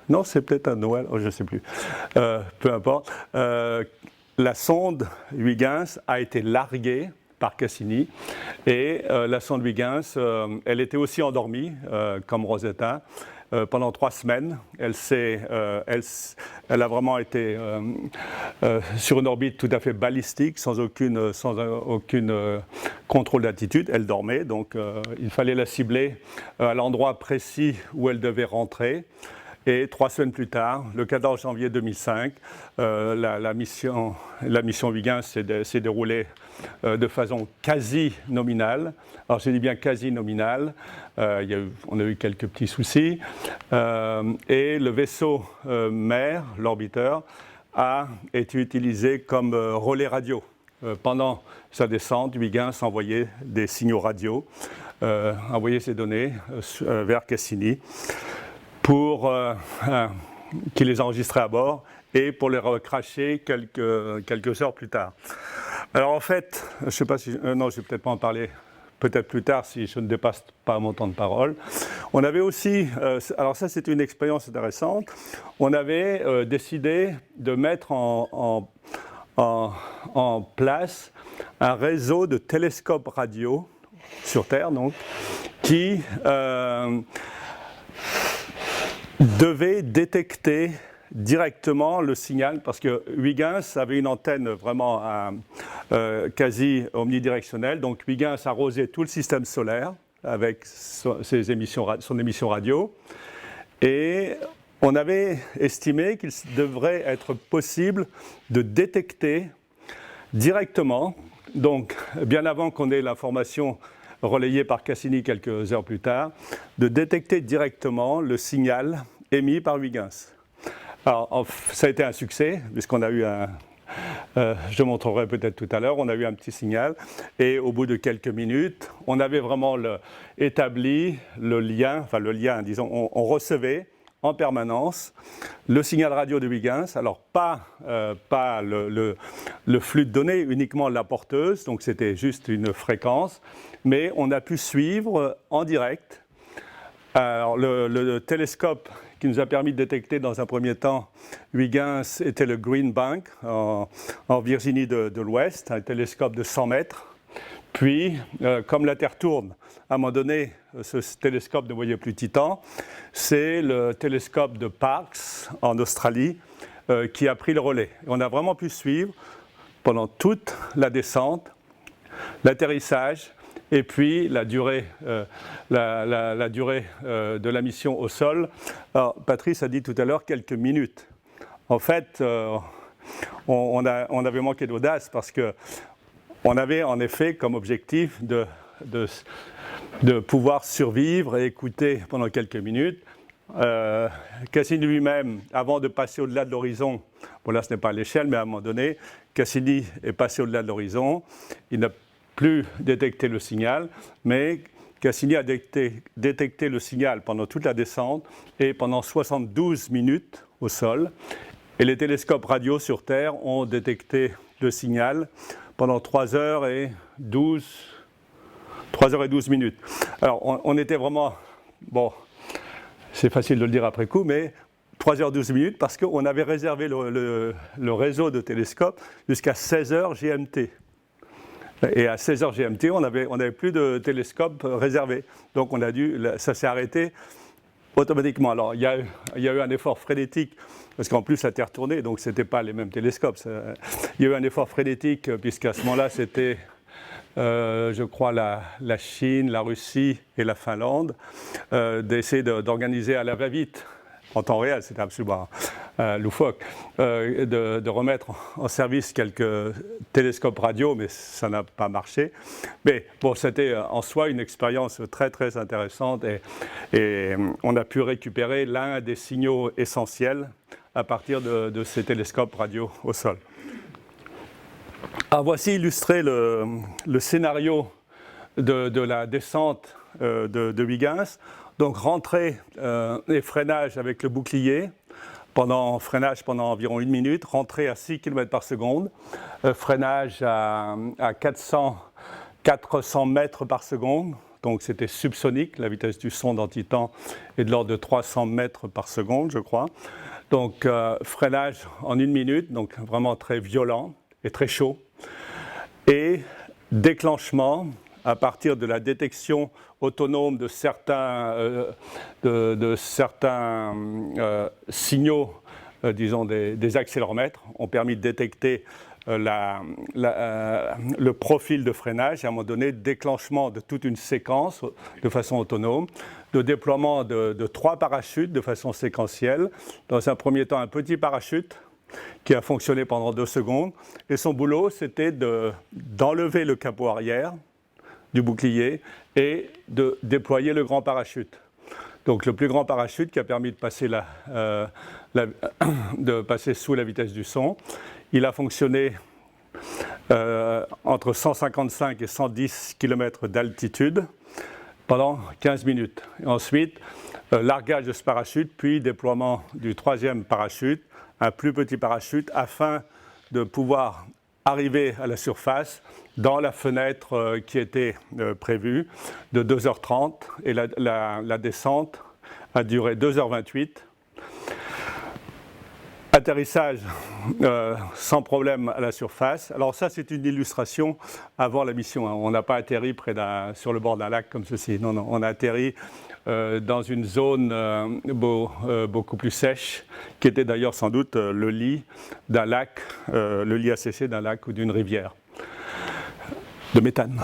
non c'est peut-être un Noël, je ne sais plus, peu importe, la sonde Huygens a été larguée par Cassini, et la sonde Huygens, elle était aussi endormie, comme Rosetta, pendant 3 semaines. Elle a vraiment été sur une orbite tout à fait balistique, sans aucune contrôle d'altitude. Elle dormait, donc il fallait la cibler à l'endroit précis où elle devait rentrer. Et 3 semaines plus tard, le 14 janvier 2005, la mission Huygens s'est déroulée de façon quasi nominale. Alors je dis bien quasi nominale, on a eu quelques petits soucis. Et le vaisseau mère, l'orbiteur, a été utilisé comme relais radio. Pendant sa descente, Huygens envoyait des signaux radio, envoyait ses données vers Cassini, pour qu'il les enregistrait à bord et pour les recracher quelques heures plus tard. Alors en fait, je ne sais pas si... non, je ne vais peut-être pas en parler peut-être plus tard si je ne dépasse pas mon temps de parole. On avait aussi... alors ça, c'est une expérience intéressante. On avait décidé de mettre en place un réseau de télescopes radio sur Terre, donc, qui... devait détecter directement le signal, parce que Huygens avait une antenne vraiment quasi omnidirectionnelle, donc Huygens arrosait tout le système solaire avec son émission radio, et on avait estimé qu'il devrait être possible de détecter directement, donc bien avant qu'on ait l'information relayé par Cassini quelques heures plus tard, de détecter directement le signal émis par Huygens. Alors, ça a été un succès, puisqu'on a eu je montrerai peut-être tout à l'heure, on a eu un petit signal, et au bout de quelques minutes, on avait vraiment établi le lien, disons, on recevait en permanence le signal radio de Huygens, alors pas le flux de données, uniquement la porteuse, donc c'était juste une fréquence, mais on a pu suivre en direct. Alors le télescope qui nous a permis de détecter dans un premier temps Huygens était le Green Bank en Virginie de l'Ouest, un télescope de 100 mètres. Puis, comme la Terre tourne, à un moment donné, ce télescope ne voyait plus Titan. C'est le télescope de Parkes en Australie qui a pris le relais. On a vraiment pu suivre pendant toute la descente, l'atterrissage et puis la durée, la durée de la mission au sol. Alors, Patrice a dit tout à l'heure quelques minutes. En fait, on avait manqué d'audace parce qu'on avait en effet comme objectif de pouvoir survivre et écouter pendant quelques minutes. Cassini lui-même, avant de passer au-delà de l'horizon, bon là ce n'est pas à l'échelle, mais à un moment donné, Cassini est passé au-delà de l'horizon, il n'a plus détecté le signal, mais Cassini a détecté le signal pendant toute la descente et pendant 72 minutes au sol, et les télescopes radio sur Terre ont détecté le signal pendant 3 heures et 12 minutes. Alors on était vraiment, bon, c'est facile de le dire après coup, mais 3h12 minutes parce qu'on avait réservé le réseau de télescopes jusqu'à 16h GMT. Et à 16h GMT, on n'avait plus de télescopes réservés. Donc ça s'est arrêté automatiquement. Alors il y a eu un effort frénétique, parce qu'en plus la Terre tournait, donc ce n'était pas les mêmes télescopes. Il y a eu un effort frénétique, puisqu'à ce moment-là, c'était... je crois la Chine, la Russie et la Finlande, d'essayer d'organiser à la va-vite, en temps réel, c'était absolument loufoque, de remettre en service quelques télescopes radio, mais ça n'a pas marché. Mais bon, c'était en soi une expérience très très intéressante et on a pu récupérer l'un des signaux essentiels à partir de ces télescopes radio au sol. Alors voici illustré le scénario de la descente de Huygens. Donc rentrée et freinage avec le bouclier, freinage pendant environ 1 minute, rentrée à 6 km par seconde, freinage à 400 mètres par seconde, donc c'était subsonique, la vitesse du son dans Titan est de l'ordre de 300 mètres par seconde, je crois. Donc freinage en 1 minute, donc vraiment très violent et très chaud. Et déclenchement à partir de la détection autonome de certains signaux, disons des accéléromètres, ont permis de détecter le profil de freinage et à un moment donné, déclenchement de toute une séquence de façon autonome, de déploiement de 3 parachutes de façon séquentielle. Dans un premier temps, un petit parachute qui a fonctionné pendant 2 secondes. Et son boulot, c'était d'enlever le capot arrière du bouclier et de déployer le grand parachute. Donc le plus grand parachute qui a permis de passer sous la vitesse du son. Il a fonctionné entre 155 et 110 km d'altitude pendant 15 minutes. Et ensuite, largage de ce parachute, puis déploiement du 3e parachute, un plus petit parachute, afin de pouvoir arriver à la surface dans la fenêtre qui était prévue de 2h30 et la descente a duré 2h28. Atterrissage sans problème à la surface. Alors ça, c'est une illustration avant la mission. On n'a pas atterri sur le bord d'un lac comme ceci. Non, non, on a atterri dans une zone beaucoup plus sèche, qui était d'ailleurs sans doute le lit d'un lac, le lit asséché d'un lac ou d'une rivière de méthane.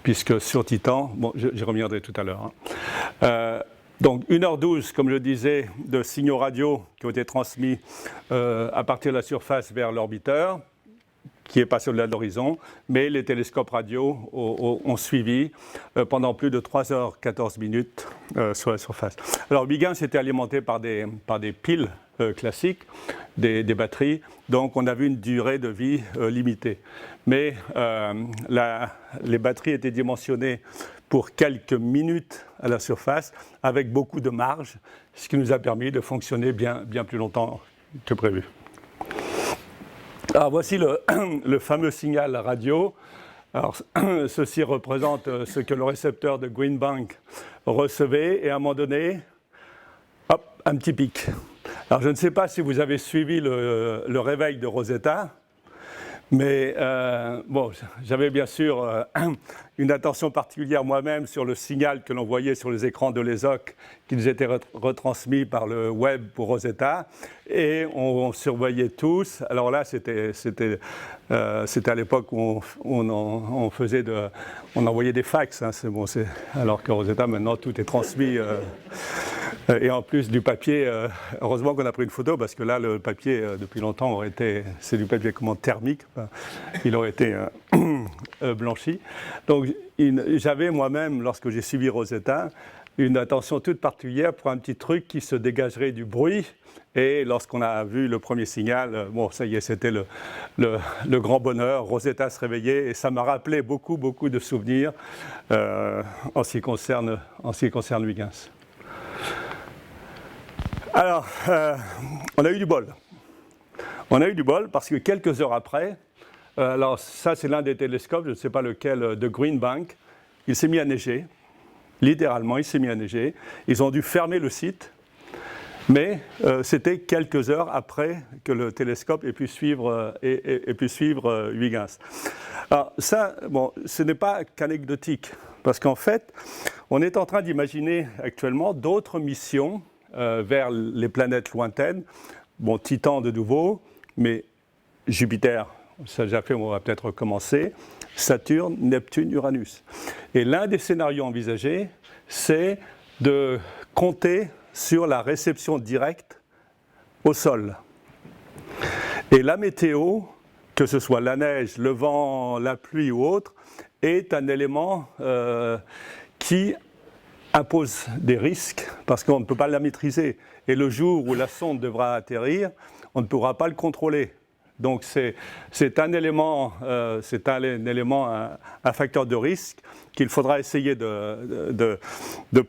Puisque sur Titan, bon, j'y reviendrai tout à l'heure. Donc 1h12, comme je disais, de signaux radio qui ont été transmis à partir de la surface vers l'orbiteur, qui est passé au-delà de l'horizon, mais les télescopes radio ont suivi pendant plus de 3h14 minutes sur la surface. Alors Huygens était alimenté par des piles classiques, des batteries, donc on a vu une durée de vie limitée. Mais les batteries étaient dimensionnées pour quelques minutes à la surface, avec beaucoup de marge, ce qui nous a permis de fonctionner bien plus longtemps que prévu. Alors voici le fameux signal radio. Alors, ceci représente ce que le récepteur de Green Bank recevait, et à un moment donné, hop, un petit pic. Alors je ne sais pas si vous avez suivi le réveil de Rosetta, Mais bon, j'avais bien sûr une attention particulière moi-même sur le signal que l'on voyait sur les écrans de l'ESOC qui nous était retransmis par le web pour Rosetta. Et on surveillait tous. Alors là, c'était à l'époque où on envoyait des fax. Hein, bon, alors que Rosetta, maintenant, tout est transmis. Et en plus du papier, heureusement qu'on a pris une photo parce que là, le papier, depuis longtemps, c'est du papier commande thermique, enfin, il aurait été blanchi. Donc j'avais moi-même, lorsque j'ai suivi Rosetta, une attention toute particulière pour un petit truc qui se dégagerait du bruit. Et lorsqu'on a vu le premier signal, bon, ça y est, c'était le grand bonheur. Rosetta se réveillait et ça m'a rappelé beaucoup de souvenirs en ce qui concerne Huygens. Alors, on a eu du bol. On a eu du bol parce que quelques heures après, alors ça c'est l'un des télescopes, je ne sais pas lequel, de Green Bank, il s'est mis à neiger, littéralement il s'est mis à neiger. Ils ont dû fermer le site, mais c'était quelques heures après que le télescope ait pu suivre Huygens. Alors ça, bon, ce n'est pas qu'anecdotique, parce qu'en fait, on est en train d'imaginer actuellement d'autres missions vers les planètes lointaines. Bon, Titan de nouveau, mais Jupiter, ça déjà fait, on va peut-être recommencer. Saturne, Neptune, Uranus. Et l'un des scénarios envisagés, c'est de compter sur la réception directe au sol. Et la météo, que ce soit la neige, le vent, la pluie ou autre, est un élément qui impose des risques parce qu'on ne peut pas la maîtriser. Et le jour où la sonde devra atterrir, on ne pourra pas le contrôler. Donc c'est un élément, un facteur de risque qu'il faudra essayer de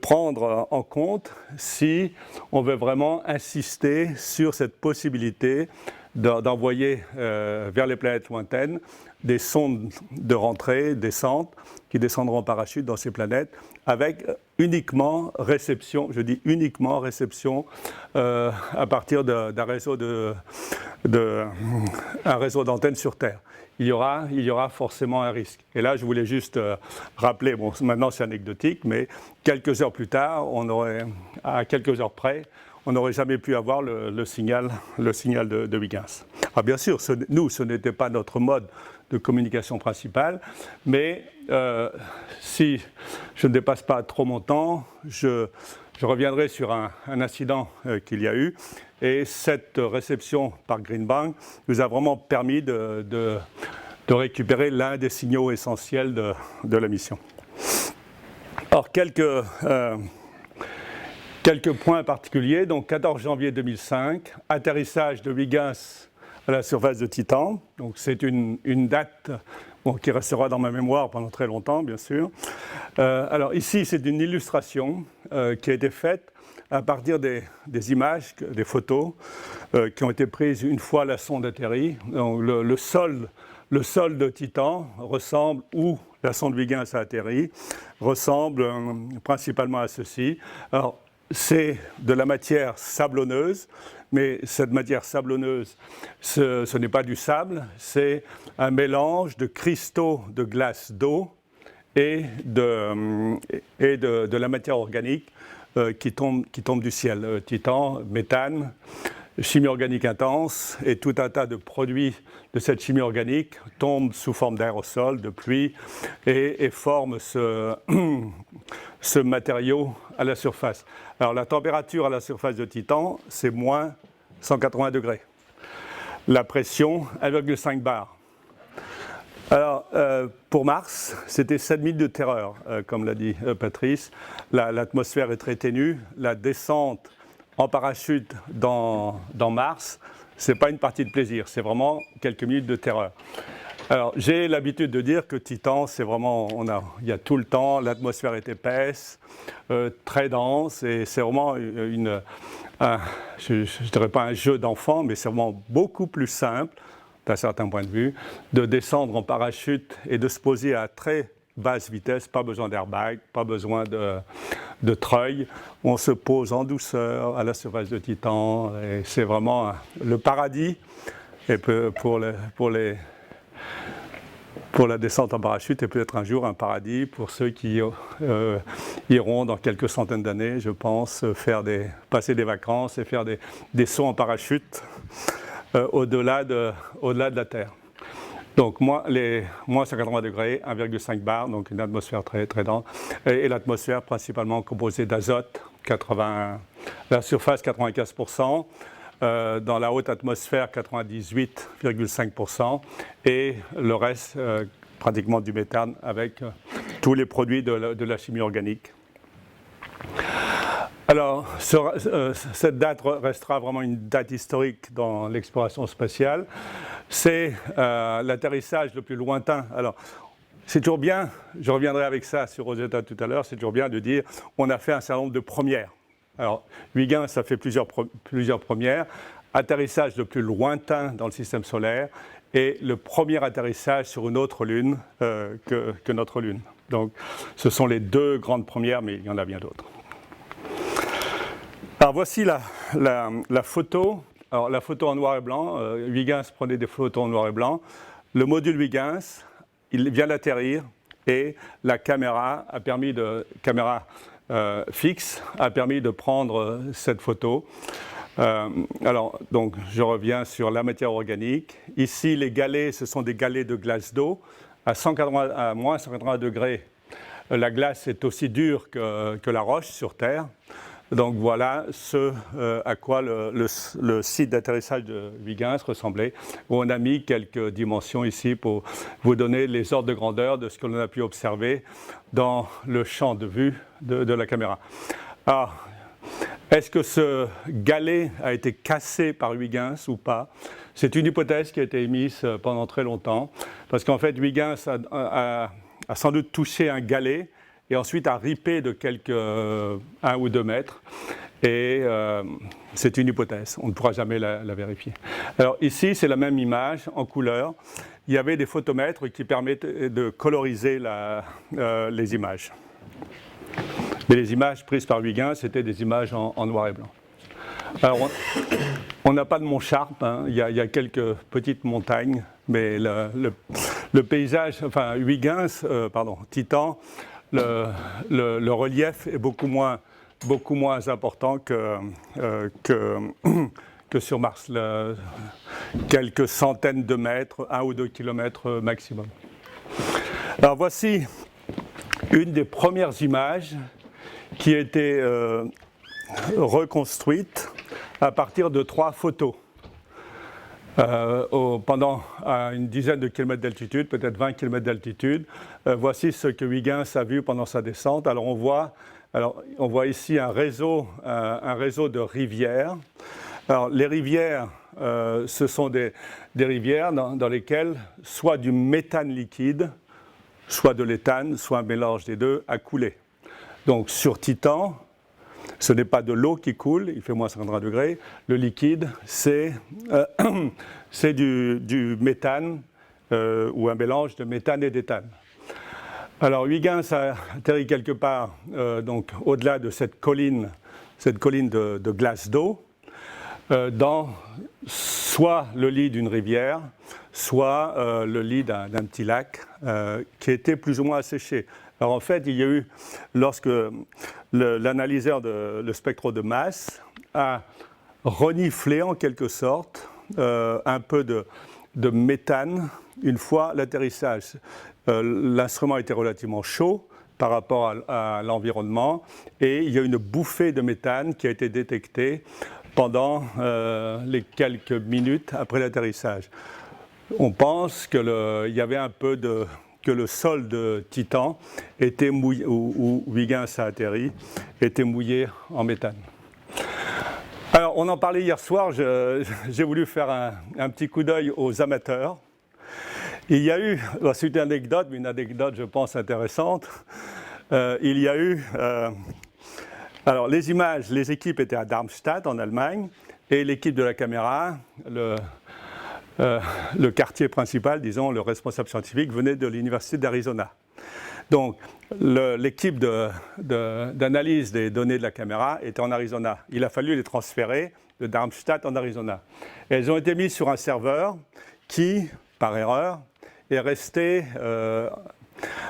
prendre en compte si on veut vraiment insister sur cette possibilité d'envoyer vers les planètes lointaines des sondes de rentrée, descente, qui descendront en parachute dans ces planètes, avec uniquement réception, je dis uniquement réception, à partir d'un réseau d'antennes sur Terre. Il y aura forcément un risque. Et là, je voulais juste rappeler, bon, maintenant c'est anecdotique, mais quelques heures plus tard, à quelques heures près, on n'aurait jamais pu avoir le signal de Huygens. Alors bien sûr, ce n'était pas notre mode de communication principale, mais si je ne dépasse pas trop mon temps, je reviendrai sur un incident qu'il y a eu. Et cette réception par Green Bank nous a vraiment permis de récupérer l'un des signaux essentiels de la mission. Alors, quelques points particuliers. Donc, 14 janvier 2005, atterrissage de Huygens à la surface de Titan. Donc, c'est une date qui restera dans ma mémoire pendant très longtemps, bien sûr. Alors, ici, c'est une illustration qui a été faite à partir des images, des photos qui ont été prises une fois la sonde atterrie. Donc, le sol de Titan ressemble, où la sonde Huygens a atterri, ressemble principalement à ceci. Alors, c'est de la matière sablonneuse, mais cette matière sablonneuse, ce n'est pas du sable, c'est un mélange de cristaux de glace d'eau et de la matière organique qui tombe du ciel. Titan, méthane, chimie organique intense, et tout un tas de produits de cette chimie organique tombent sous forme d'aérosol, de pluie, et forment ce matériau à la surface. Alors la température à la surface de Titan, c'est moins 180 degrés. La pression, 1,5 bar. Alors, pour Mars, c'était 7 minutes de terreur, comme l'a dit Patrice. L'atmosphère est très ténue. La descente en parachute dans Mars, ce n'est pas une partie de plaisir, c'est vraiment quelques minutes de terreur. Alors, j'ai l'habitude de dire que Titan, c'est vraiment, il y a tout le temps, l'atmosphère est épaisse, très dense, et c'est vraiment je ne dirais pas un jeu d'enfant, mais c'est vraiment beaucoup plus simple, d'un certain point de vue, de descendre en parachute et de se poser à très basse vitesse, pas besoin d'airbag, pas besoin de treuil. On se pose en douceur à la surface de Titan, et c'est vraiment le paradis. Et pour les pour la descente en parachute et peut-être un jour un paradis pour ceux qui iront dans quelques centaines d'années, je pense, passer des vacances et faire des sauts en parachute au-delà de la Terre. Donc moins 180 degrés, 1,5 bar, donc une atmosphère très, très dense, et l'atmosphère principalement composée d'azote, la surface 95%, dans la haute atmosphère 98,5%, et le reste pratiquement du méthane avec tous les produits de la chimie organique. Alors, cette date restera vraiment une date historique dans l'exploration spatiale. C'est l'atterrissage le plus lointain. Alors, c'est toujours bien, je reviendrai avec ça sur Rosetta tout à l'heure, c'est toujours bien de dire on a fait un certain nombre de premières. Alors, Huygens, ça fait plusieurs premières. Atterrissage le plus lointain dans le système solaire et le premier atterrissage sur une autre lune que notre lune. Donc, ce sont les deux grandes premières, mais il y en a bien d'autres. Alors, voici la photo. Alors, la photo en noir et blanc. Huygens prenait des photos en noir et blanc. Le module Huygens, il vient d'atterrir et la caméra fixe a permis de prendre cette photo. Alors, donc, je reviens sur la matière organique. Ici, les galets, ce sont des galets de glace d'eau. À moins 180 degrés, la glace est aussi dure que la roche sur Terre. Donc voilà ce à quoi le site d'atterrissage de Huygens ressemblait, où on a mis quelques dimensions ici pour vous donner les ordres de grandeur de ce que l'on a pu observer dans le champ de vue de la caméra. Alors, est-ce que ce galet a été cassé par Huygens ou pas? C'est une hypothèse qui a été émise pendant très longtemps, parce qu'en fait Huygens a sans doute touché un galet, et ensuite a ripé de quelques 1 ou 2 mètres. Et c'est une hypothèse, on ne pourra jamais la vérifier. Alors ici, c'est la même image en couleur. Il y avait des photomètres qui permettaient de coloriser les images. Mais les images prises par Huygens, c'était des images en noir et blanc. Alors, on n'a pas de mont Sharp, hein. Il y a quelques petites montagnes, mais le paysage, enfin Huygens, Titan, le relief est beaucoup moins important que sur Mars, quelques centaines de mètres, 1 ou 2 kilomètres maximum. Alors voici une des premières images qui a été reconstruite à partir de 3 photos. Pendant une dizaine de kilomètres d'altitude, peut-être 20 kilomètres d'altitude. Voici ce que Huygens a vu pendant sa descente. Alors on voit ici un réseau de rivières. Alors les rivières, ce sont des rivières dans lesquelles soit du méthane liquide, soit de l'éthane, soit un mélange des deux a coulé. Donc sur Titan, ce n'est pas de l'eau qui coule, il fait moins 50 degrés. Le liquide, c'est du méthane ou un mélange de méthane et d'éthane. Alors Huygens a atterri quelque part donc au-delà de cette colline de glace d'eau, dans soit le lit d'une rivière, soit le lit d'un petit lac qui était plus ou moins asséché. Alors en fait, il y a eu, lorsque l'analyseur le spectro de masse a reniflé en quelque sorte un peu de méthane une fois l'atterrissage. L'instrument était relativement chaud par rapport à l'environnement et il y a une bouffée de méthane qui a été détectée pendant les quelques minutes après l'atterrissage. On pense qu'il y avait un peu que le sol de Titan était mouillé, où Huygens a atterri, était mouillé en méthane. Alors, on en parlait hier soir, j'ai voulu faire un petit coup d'œil aux amateurs. Il y a eu, c'est une anecdote, mais une anecdote, je pense, intéressante. Il y a eu, alors les images, les équipes étaient à Darmstadt, en Allemagne, et l'équipe de la caméra, le quartier principal, disons, le responsable scientifique, venait de l'université d'Arizona. Donc, l'équipe d'analyse des données de la caméra était en Arizona. Il a fallu les transférer de Darmstadt en Arizona. Et elles ont été mises sur un serveur qui, par erreur, est resté,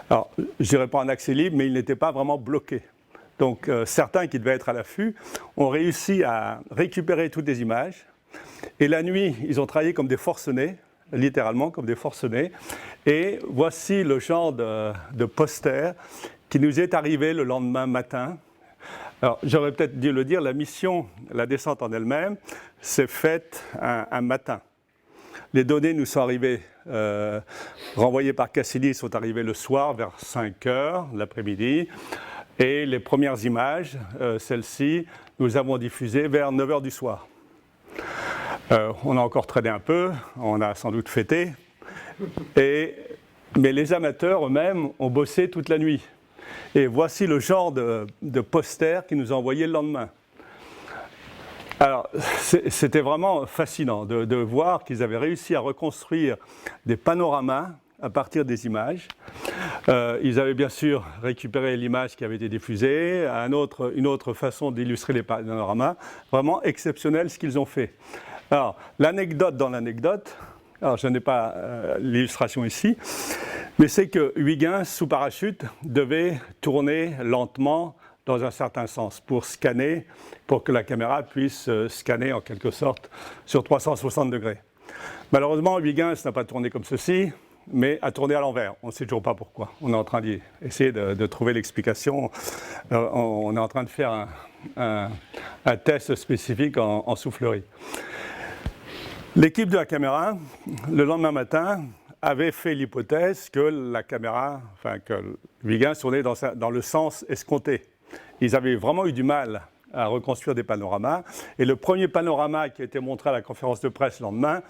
alors je dirais pas en accès libre, mais il n'était pas vraiment bloqué. Donc certains qui devaient être à l'affût ont réussi à récupérer toutes les images. Et la nuit, ils ont travaillé comme des forcenés, littéralement comme des forcenés. Et voici le genre de poster qui nous est arrivé le lendemain matin. Alors, j'aurais peut-être dû le dire, la mission, la descente en elle-même, s'est faite un matin. Les données nous sont arrivées, renvoyées par Cassini, sont arrivées le soir vers 5 heures l'après-midi. Et les premières images, celles-ci, nous avons diffusées vers 9 heures du soir. On a encore traîné un peu, on a sans doute fêté, mais les amateurs eux-mêmes ont bossé toute la nuit. Et voici le genre de poster qu'ils nous ont envoyé le lendemain. Alors, c'était vraiment fascinant de voir qu'ils avaient réussi à reconstruire des panoramas à partir des images. Ils avaient bien sûr récupéré l'image qui avait été diffusée, une autre façon d'illustrer les panoramas. Vraiment exceptionnel ce qu'ils ont fait. Alors, l'anecdote dans l'anecdote, alors je n'ai pas l'illustration ici, mais c'est que Huygens, sous parachute, devait tourner lentement dans un certain sens pour scanner, pour que la caméra puisse scanner en quelque sorte sur 360 degrés. Malheureusement, Huygens n'a pas tourné comme ceci, mais a tourné à l'envers. On ne sait toujours pas pourquoi. On est en train d'essayer de trouver l'explication. On est en train de faire un test spécifique en soufflerie. L'équipe de la caméra, le lendemain matin, avait fait l'hypothèse que la caméra, que Huygens tournait dans le sens escompté. Ils avaient vraiment eu du mal à reconstruire des panoramas. Et le premier panorama qui a été montré à la conférence de presse le lendemain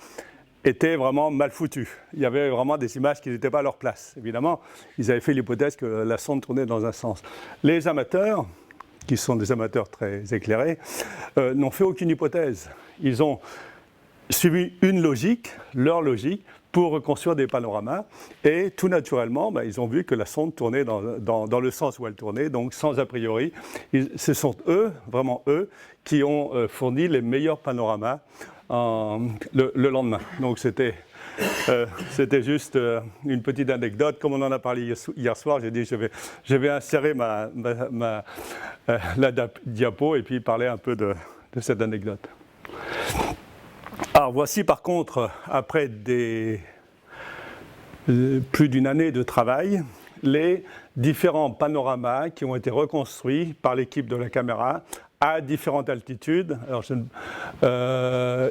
était vraiment mal foutu. Il y avait vraiment des images qui n'étaient pas à leur place. Évidemment, ils avaient fait l'hypothèse que la sonde tournait dans un sens. Les amateurs, qui sont des amateurs très éclairés, n'ont fait aucune hypothèse. Ils ont suivi une logique, leur logique, pour reconstruire des panoramas. Et tout naturellement, ils ont vu que la sonde tournait dans le sens où elle tournait, donc sans a priori. Ce sont eux, vraiment eux, qui ont fourni les meilleurs panoramas le lendemain. Donc c'était juste une petite anecdote. Comme on en a parlé hier soir, j'ai dit je vais insérer la diapo et puis parler un peu de cette anecdote. Alors voici par contre, après plus d'une année de travail, les différents panoramas qui ont été reconstruits par l'équipe de la caméra à différentes altitudes. Alors,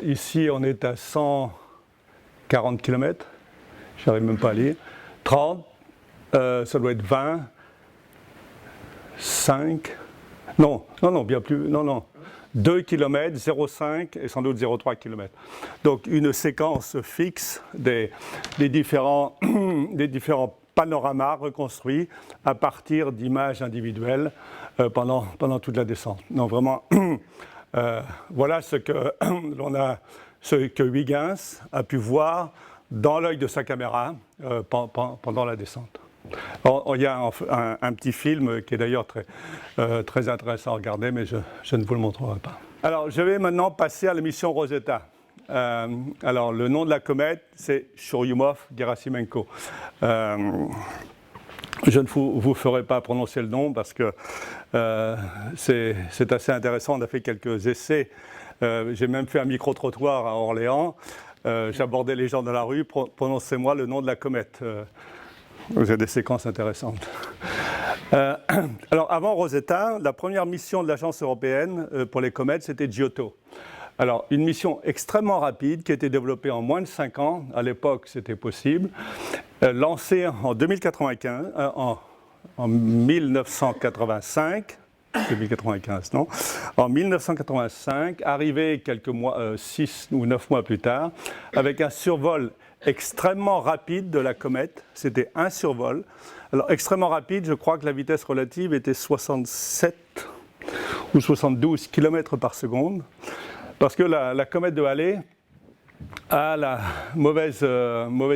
ici, on est à 140 km, je n'arrive même pas à lire, 30, ça doit être 20, 5, non, bien plus, non. 2 km, 0,5 et sans doute 0,3 km. Donc une séquence fixe des différents panoramas reconstruits à partir d'images individuelles pendant toute la descente. Donc vraiment, voilà ce que Huygens a pu voir dans l'œil de sa caméra pendant la descente. Alors, il y a un petit film qui est d'ailleurs très intéressant à regarder, mais je ne vous le montrerai pas. Alors, je vais maintenant passer à la mission Rosetta. Alors, le nom de la comète, c'est Churyumov-Gerasimenko. Je ne vous ferai pas prononcer le nom parce que c'est assez intéressant. On a fait quelques essais. J'ai même fait un micro-trottoir à Orléans. J'abordais les gens dans la rue. Prononcez-moi le nom de la comète. Vous avez des séquences intéressantes. Alors, avant Rosetta, la première mission de l'Agence européenne pour les comètes, c'était Giotto. Alors, une mission extrêmement rapide qui a été développée en moins de 5 ans. À l'époque, c'était possible. Lancée en 2095, en 1985. 2095, non. En 1985, arrivé quelques mois, 6 ou 9 mois plus tard, avec un survol extrêmement rapide de la comète. C'était un survol. Alors, extrêmement rapide, je crois que la vitesse relative était 67 ou 72 km par seconde. Parce que la comète de Halley a la mauvaise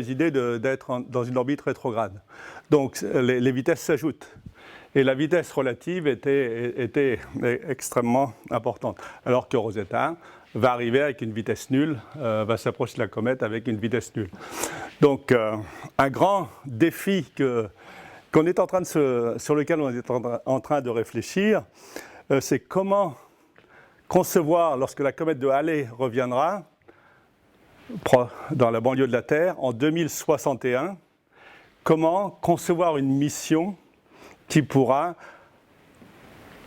idée d'être dans une orbite rétrograde. Donc, les vitesses s'ajoutent. Et la vitesse relative était extrêmement importante. Alors que Rosetta va arriver avec une vitesse nulle, va s'approcher de la comète avec une vitesse nulle. Donc un grand défi sur lequel on est en train de réfléchir, c'est comment concevoir, lorsque la comète de Halley reviendra dans la banlieue de la Terre en 2061, comment concevoir une mission qui pourra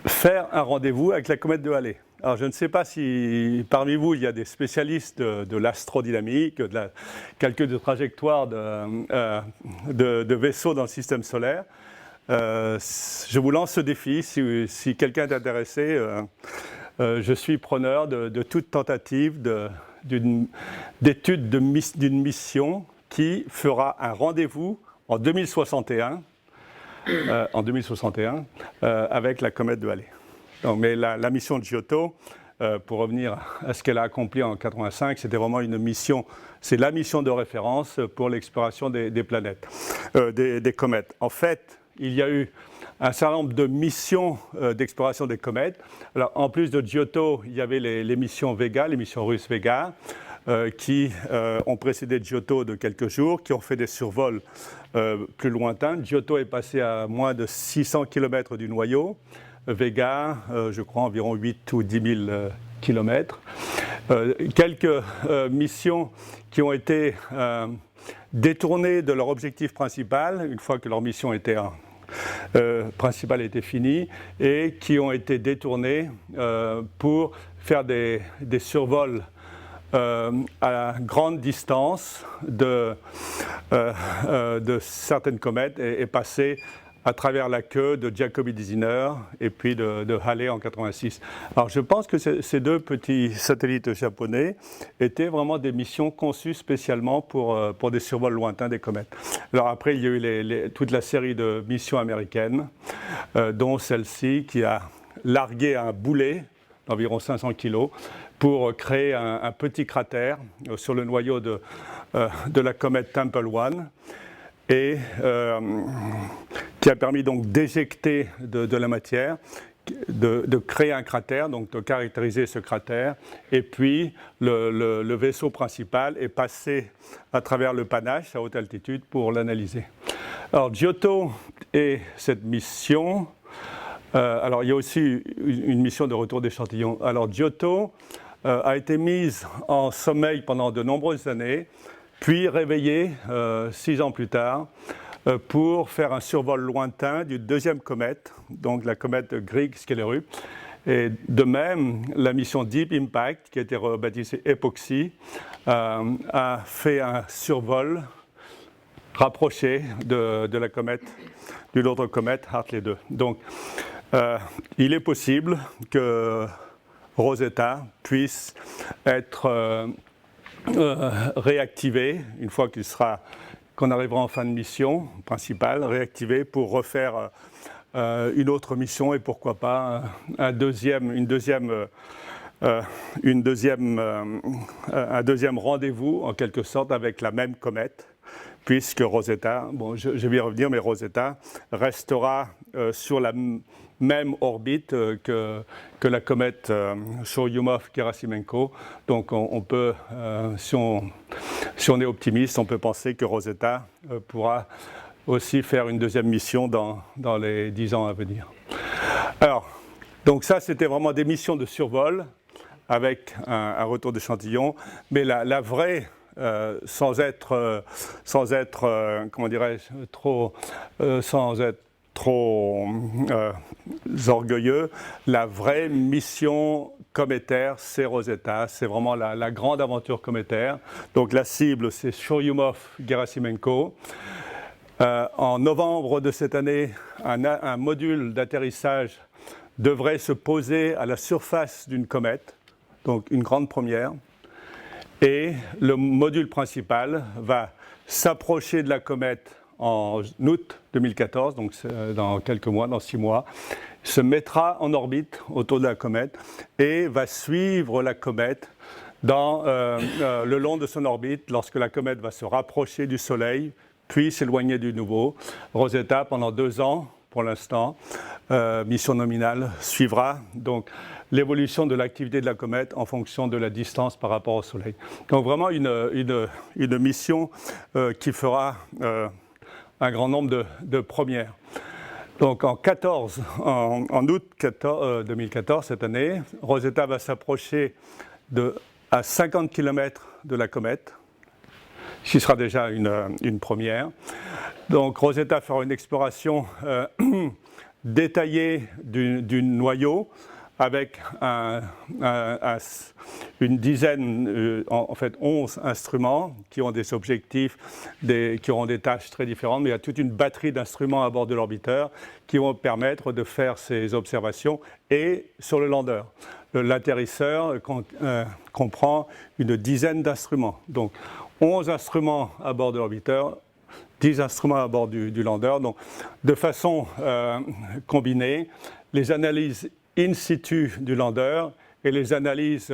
faire un rendez-vous avec la comète de Halley. Alors je ne sais pas si parmi vous il y a des spécialistes de l'astrodynamique, de la calcul de trajectoire de vaisseaux dans le système solaire. Je vous lance ce défi, si quelqu'un est intéressé, je suis preneur de toute tentative d'étude d'une mission qui fera un rendez-vous en 2061, avec la comète de Halley. Donc, mais la mission de Giotto, pour revenir à ce qu'elle a accompli en 1985, c'était vraiment une mission, c'est la mission de référence pour l'exploration des planètes, des comètes. En fait, il y a eu un certain nombre de missions d'exploration des comètes. Alors, en plus de Giotto, il y avait les missions Vega, les missions russes Vega, qui ont précédé Giotto de quelques jours, qui ont fait des survols plus lointains. Giotto est passé à moins de 600 km du noyau. Vega, je crois, environ 8 ou 10 000 km. Quelques missions qui ont été détournées de leur objectif principal, une fois que leur mission principale était finie, et qui ont été détournées pour faire des survols à grande distance de certaines comètes et passer à travers la queue de Jacobi Designer et puis de Halley en 86. Alors je pense que ces deux petits satellites japonais étaient vraiment des missions conçues spécialement pour des survols lointains des comètes. Alors après, il y a eu toute la série de missions américaines, dont celle-ci qui a largué un boulet d'environ 500 kg pour créer un petit cratère sur le noyau de la comète Tempel 1 et qui a permis donc d'éjecter de la matière, de créer un cratère, donc de caractériser ce cratère, et puis le vaisseau principal est passé à travers le panache à haute altitude pour l'analyser. Alors Giotto et cette mission, alors il y a aussi une mission de retour d'échantillons. Alors Giotto a été mise en sommeil pendant de nombreuses années, puis réveillée 6 ans plus tard, pour faire un survol lointain d'une deuxième comète, donc la comète Grigg-Skellerup. Et de même, la mission Deep Impact, qui a été rebaptisée Epoxy, a fait un survol rapproché de la comète, d'une autre comète, Hartley 2. Donc, il est possible que Rosetta puisse être réactivé une fois qu'on arrivera en fin de mission principale, réactivé pour refaire une autre mission et pourquoi pas un deuxième rendez-vous en quelque sorte avec la même comète, puisque Rosetta, bon, je vais y revenir, mais Rosetta restera sur la même orbite que la comète Churyumov-Gerasimenko. Donc on peut, si on est optimiste, on peut penser que Rosetta pourra aussi faire une deuxième mission dans les 10 ans à venir. Alors, donc ça c'était vraiment des missions de survol avec un retour d'échantillon, mais la vraie, sans être comment dirais-je, sans être trop orgueilleux, la vraie mission cométaire, c'est Rosetta, c'est vraiment la grande aventure cométaire. Donc la cible, c'est Churyumov-Gerasimenko. En novembre de cette année, un module d'atterrissage devrait se poser à la surface d'une comète, donc une grande première. Et le module principal va s'approcher de la comète en août 2014, donc dans quelques mois, dans 6 mois, se mettra en orbite autour de la comète et va suivre la comète le long de son orbite lorsque la comète va se rapprocher du Soleil, puis s'éloigner du nouveau. Rosetta, pendant 2 ans, pour l'instant. Mission nominale suivra. Donc, l'évolution de l'activité de la comète en fonction de la distance par rapport au Soleil. Donc vraiment une mission qui fera un grand nombre de premières. Donc en août 2014, cette année, Rosetta va s'approcher à 50 km de la comète, ce qui sera déjà une première. Donc Rosetta fera une exploration détaillée du noyau, avec une dizaine, en fait 11 instruments qui ont des objectifs, qui auront des tâches très différentes, mais il y a toute une batterie d'instruments à bord de l'orbiteur qui vont permettre de faire ces observations et sur le lander. L'atterrisseur comprend une dizaine d'instruments, donc 11 instruments à bord de l'orbiteur, 10 instruments à bord du lander, donc de façon combinée, les analyses in situ du lander et les analyses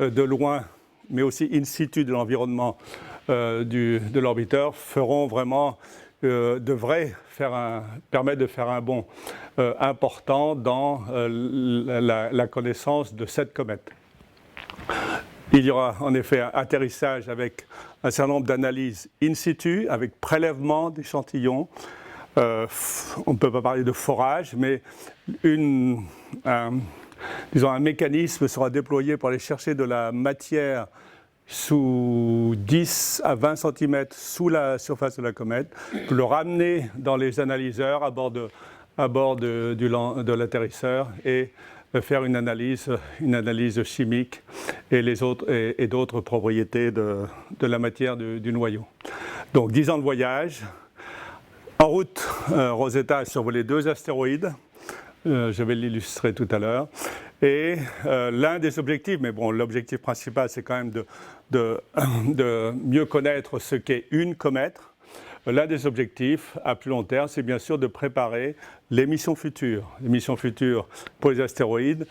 de loin, mais aussi in situ de l'environnement de l'orbiteur devraient permettre de faire un bond important dans la connaissance de cette comète. Il y aura en effet un atterrissage avec un certain nombre d'analyses in situ, avec prélèvement d'échantillons. On ne peut pas parler de forage, mais un mécanisme sera déployé pour aller chercher de la matière sous 10 à 20 cm sous la surface de la comète, pour le ramener dans les analyseurs à bord de l'atterrisseur et faire une analyse chimique et d'autres propriétés de la matière du noyau. Donc 10 ans de voyage. En route, Rosetta a survolé 2 astéroïdes, je vais l'illustrer tout à l'heure, et l'un des objectifs, mais bon, l'objectif principal, c'est quand même de mieux connaître ce qu'est une comète. L'un des objectifs à plus long terme, c'est bien sûr de préparer les missions futures pour les astéroïdes,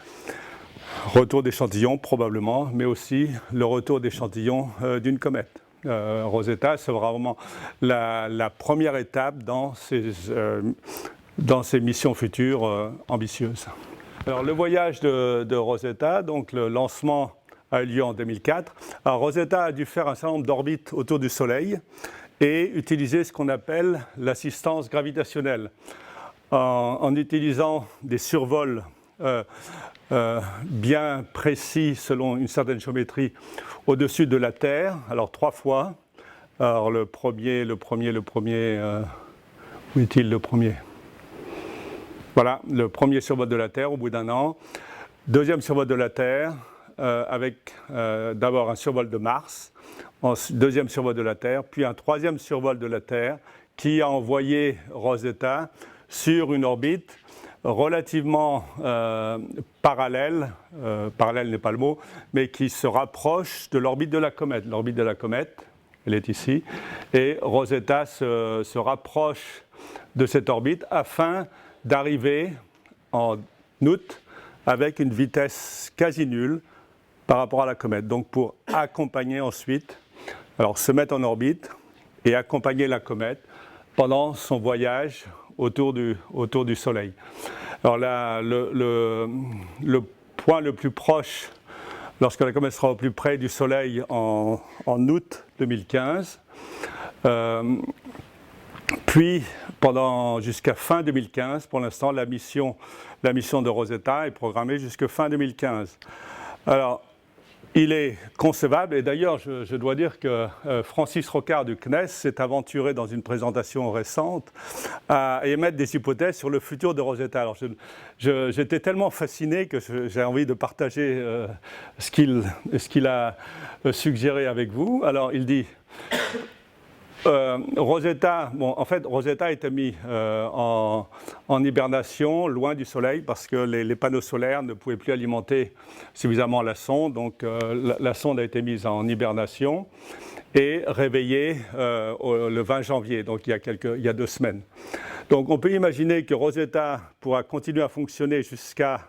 retour d'échantillons probablement, mais aussi le retour d'échantillons d'une comète. Rosetta sera vraiment la première étape dans ces missions futures ambitieuses. Alors le voyage de Rosetta, donc le lancement a eu lieu en 2004. Alors Rosetta a dû faire un certain nombre d'orbites autour du Soleil et utiliser ce qu'on appelle l'assistance gravitationnelle en utilisant des survols bien précis selon une certaine géométrie au-dessus de la Terre, alors 3 fois. Alors le premier, où est-il le premier? Voilà, le premier survol de la Terre au bout d'un an. Deuxième survol de la Terre, avec d'abord un survol de Mars, deuxième survol de la Terre, puis un troisième survol de la Terre qui a envoyé Rosetta sur une orbite relativement parallèle n'est pas le mot, mais qui se rapproche de l'orbite de la comète. L'orbite de la comète, elle est ici, et Rosetta se rapproche de cette orbite afin d'arriver en août avec une vitesse quasi nulle par rapport à la comète. Donc pour accompagner ensuite, alors se mettre en orbite et accompagner la comète pendant son voyage autour du Soleil. Alors là, le point le plus proche, lorsque la comète sera au plus près du Soleil en août 2015, puis jusqu'à fin 2015, pour l'instant, la mission de Rosetta est programmée jusqu'à fin 2015. Alors, il est concevable, et d'ailleurs je dois dire que Francis Rocard du CNES s'est aventuré dans une présentation récente à émettre des hypothèses sur le futur de Rosetta. Alors j'étais tellement fasciné que j'ai envie de partager ce qu'il a suggéré avec vous. Alors il dit... Rosetta a été mis en hibernation, loin du Soleil, parce que les panneaux solaires ne pouvaient plus alimenter suffisamment la sonde. Donc la sonde a été mise en hibernation et réveillée le 20 janvier, donc il y a 2 semaines. Donc on peut imaginer que Rosetta pourra continuer à fonctionner jusqu'à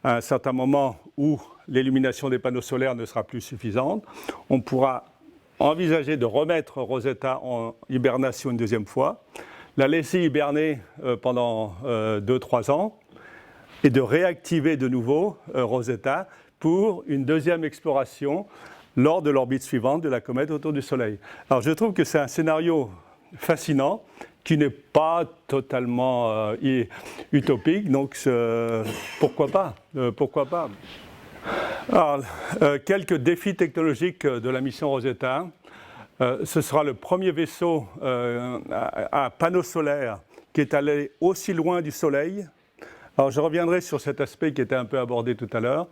un certain moment où l'illumination des panneaux solaires ne sera plus suffisante. On pourra envisager de remettre Rosetta en hibernation une deuxième fois, la laisser hiberner pendant 2-3 ans et de réactiver de nouveau Rosetta pour une deuxième exploration lors de l'orbite suivante de la comète autour du Soleil. Alors je trouve que c'est un scénario fascinant qui n'est pas totalement utopique, donc pourquoi pas, pourquoi pas. Alors, quelques défis technologiques de la mission Rosetta. Ce sera le premier vaisseau à panneaux solaires qui est allé aussi loin du Soleil. Alors, je reviendrai sur cet aspect qui était un peu abordé tout à l'heure,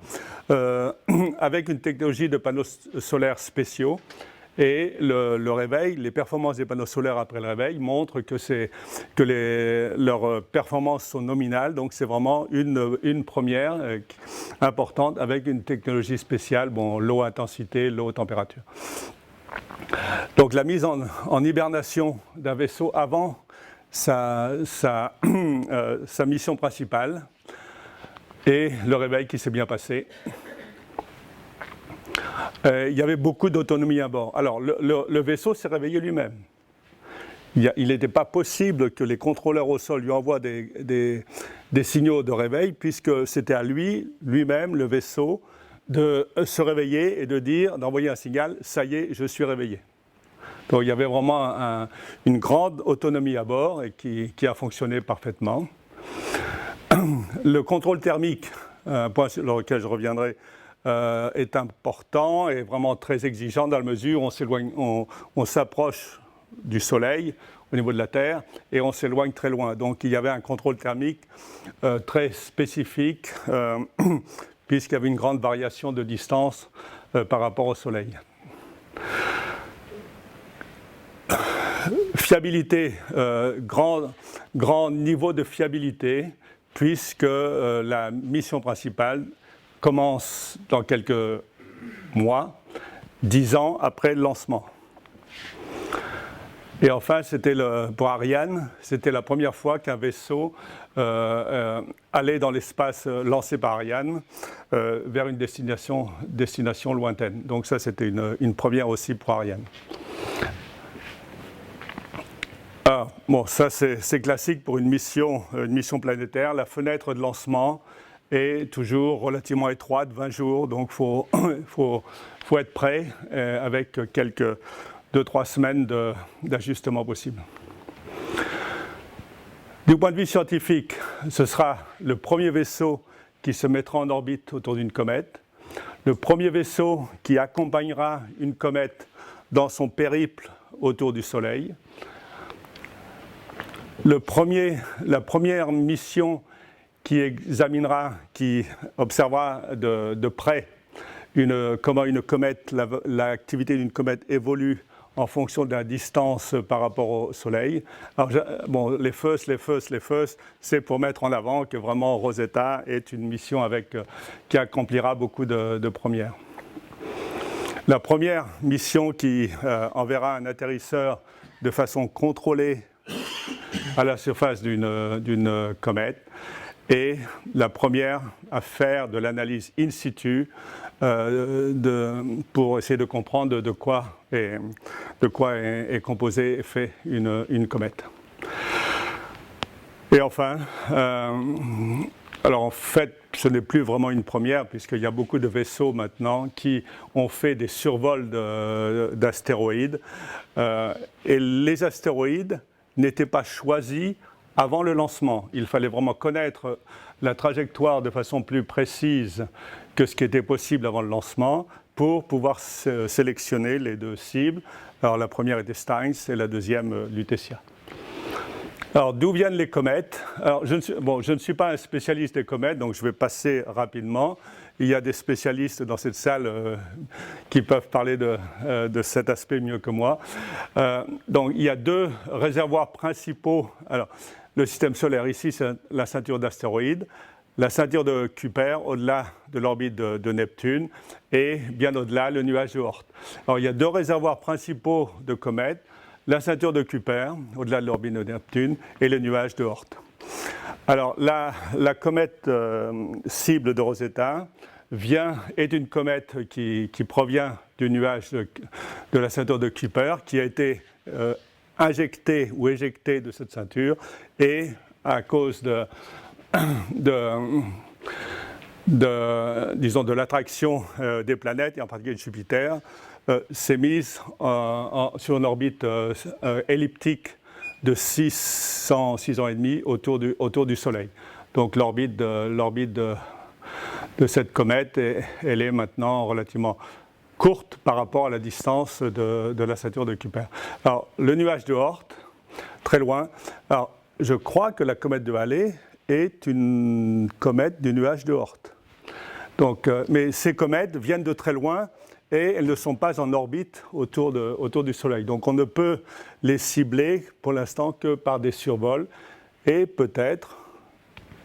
avec une technologie de panneaux solaires spéciaux. Et le réveil, les performances des panneaux solaires après le réveil montrent que leurs performances sont nominales. Donc, c'est vraiment une première importante avec une technologie spéciale, low intensité, low température. Donc, la mise en hibernation d'un vaisseau avant sa mission principale et le réveil qui s'est bien passé. Il y avait beaucoup d'autonomie à bord. Alors, le vaisseau s'est réveillé lui-même. Il n'était pas possible que les contrôleurs au sol lui envoient des signaux de réveil, puisque c'était à lui-même, le vaisseau, de se réveiller et d'envoyer un signal, ça y est, je suis réveillé. Donc il y avait vraiment une grande autonomie à bord et qui a fonctionné parfaitement. Le contrôle thermique, un point sur lequel je reviendrai, est important et vraiment très exigeant dans la mesure où on s'approche du Soleil au niveau de la Terre et on s'éloigne très loin. Donc il y avait un contrôle thermique très spécifique puisqu'il y avait une grande variation de distance par rapport au Soleil. Fiabilité, grand niveau de fiabilité puisque la mission principale commence dans quelques mois, 10 ans après le lancement. Et enfin, pour Ariane, c'était la première fois qu'un vaisseau allait dans l'espace lancé par Ariane vers une destination lointaine. Donc ça, c'était une première aussi pour Ariane. Ça c'est classique pour une mission planétaire. La fenêtre de lancement est toujours relativement étroite, 20 jours, donc il faut être prêt avec quelques 2-3 semaines d'ajustement possible. Du point de vue scientifique, ce sera le premier vaisseau qui se mettra en orbite autour d'une comète, le premier vaisseau qui accompagnera une comète dans son périple autour du Soleil, la première mission qui observera de près comment une comète, l'activité d'une comète évolue en fonction de la distance par rapport au Soleil. Alors, les FEUS, c'est pour mettre en avant que vraiment Rosetta est une mission qui accomplira beaucoup de premières. La première mission qui enverra un atterrisseur de façon contrôlée à la surface d'une comète et la première à faire de l'analyse in situ pour essayer de comprendre de quoi est composée et fait une comète. Et enfin, alors en fait, ce n'est plus vraiment une première puisqu'il y a beaucoup de vaisseaux maintenant qui ont fait des survols d'astéroïdes et les astéroïdes n'étaient pas choisis avant le lancement. Il fallait vraiment connaître la trajectoire de façon plus précise que ce qui était possible avant le lancement pour pouvoir sélectionner les deux cibles. Alors la première était Steins et la deuxième Lutetia. Alors d'où viennent les comètes? Alors, je ne suis pas un spécialiste des comètes, donc je vais passer rapidement. Il y a des spécialistes dans cette salle qui peuvent parler de cet aspect mieux que moi. Donc il y a deux réservoirs principaux. Alors, le système solaire ici, c'est la ceinture d'astéroïdes, la ceinture de Kuiper au-delà de l'orbite de Neptune et bien au-delà le nuage de Oort. Alors il y a deux réservoirs principaux de comètes, la ceinture de Kuiper au-delà de l'orbite de Neptune et le nuage de Oort. Alors la comète cible de Rosetta est une comète qui provient du nuage de la ceinture de Kuiper qui a été injecté ou éjecté de cette ceinture et à cause disons, de l'attraction des planètes, et en particulier de Jupiter, s'est mise sur une orbite elliptique de 6 ans et demi autour du Soleil. Donc l'orbite de cette comète, elle est maintenant relativement courte par rapport à la distance de la ceinture de Kuiper. Alors, le nuage de Oort, très loin. Alors, je crois que la comète de Halley est une comète du nuage de Oort. Donc, mais ces comètes viennent de très loin et elles ne sont pas en orbite autour du Soleil. Donc, on ne peut les cibler pour l'instant que par des survols et peut-être,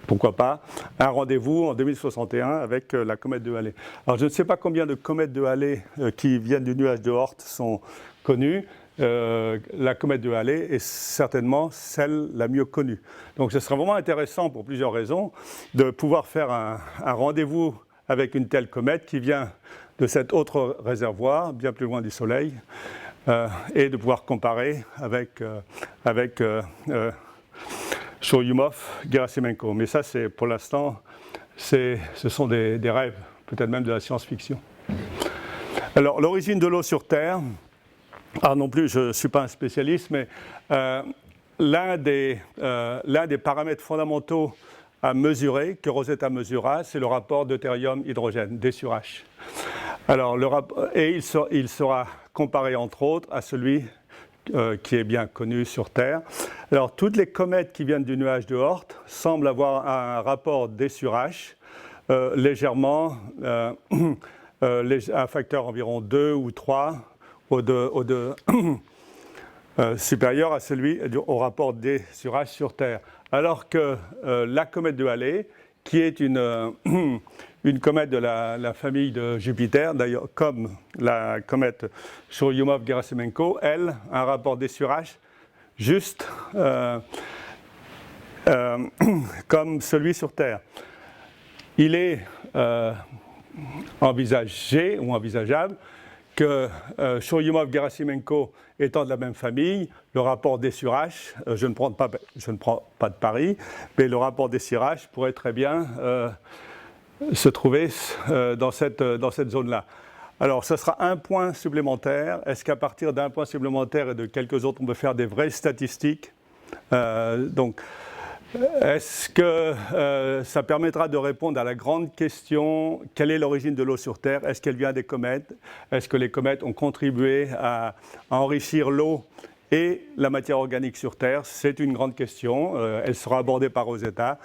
pourquoi pas, un rendez-vous en 2061 avec la comète de Halley. Alors, je ne sais pas combien de comètes de Halley qui viennent du nuage de Oort sont connues. La comète de Halley est certainement celle la mieux connue. Donc, ce sera vraiment intéressant pour plusieurs raisons de pouvoir faire un rendez-vous avec une telle comète qui vient de cet autre réservoir, bien plus loin du Soleil, et de pouvoir comparer avec Churyumov-Gerasimenko. Mais ça, c'est pour l'instant, ce sont des rêves, peut-être même de la science-fiction. Alors, l'origine de l'eau sur Terre, non plus, je ne suis pas un spécialiste, mais l'un des paramètres fondamentaux à mesurer, que Rosetta mesura, c'est le rapport deutérium-hydrogène, D sur H. Alors, il sera comparé, entre autres, à celui qui est bien connu sur Terre. Alors, toutes les comètes qui viennent du nuage de Oort semblent avoir un rapport D sur H légèrement, un facteur environ 2 ou 3 supérieur à celui au rapport D sur H sur Terre. Alors que la comète de Halley, qui est une comète de la famille de Jupiter, d'ailleurs comme la comète Churyumov-Gerasimenko, elle a un rapport D sur H juste comme celui sur Terre. Il est envisagé ou envisageable que Churyumov-Gerasimenko étant de la même famille, le rapport D sur H, je ne prends pas de pari, mais le rapport D sur H pourrait très bien se trouver dans cette zone-là. Alors, ce sera un point supplémentaire. Est-ce qu'à partir d'un point supplémentaire et de quelques autres, on peut faire des vraies statistiques est-ce que ça permettra de répondre à la grande question, quelle est l'origine de l'eau sur Terre? Est-ce qu'elle vient des comètes? Est-ce que les comètes ont contribué à enrichir l'eau et la matière organique sur Terre? C'est une grande question. Elle sera abordée par Rosetta.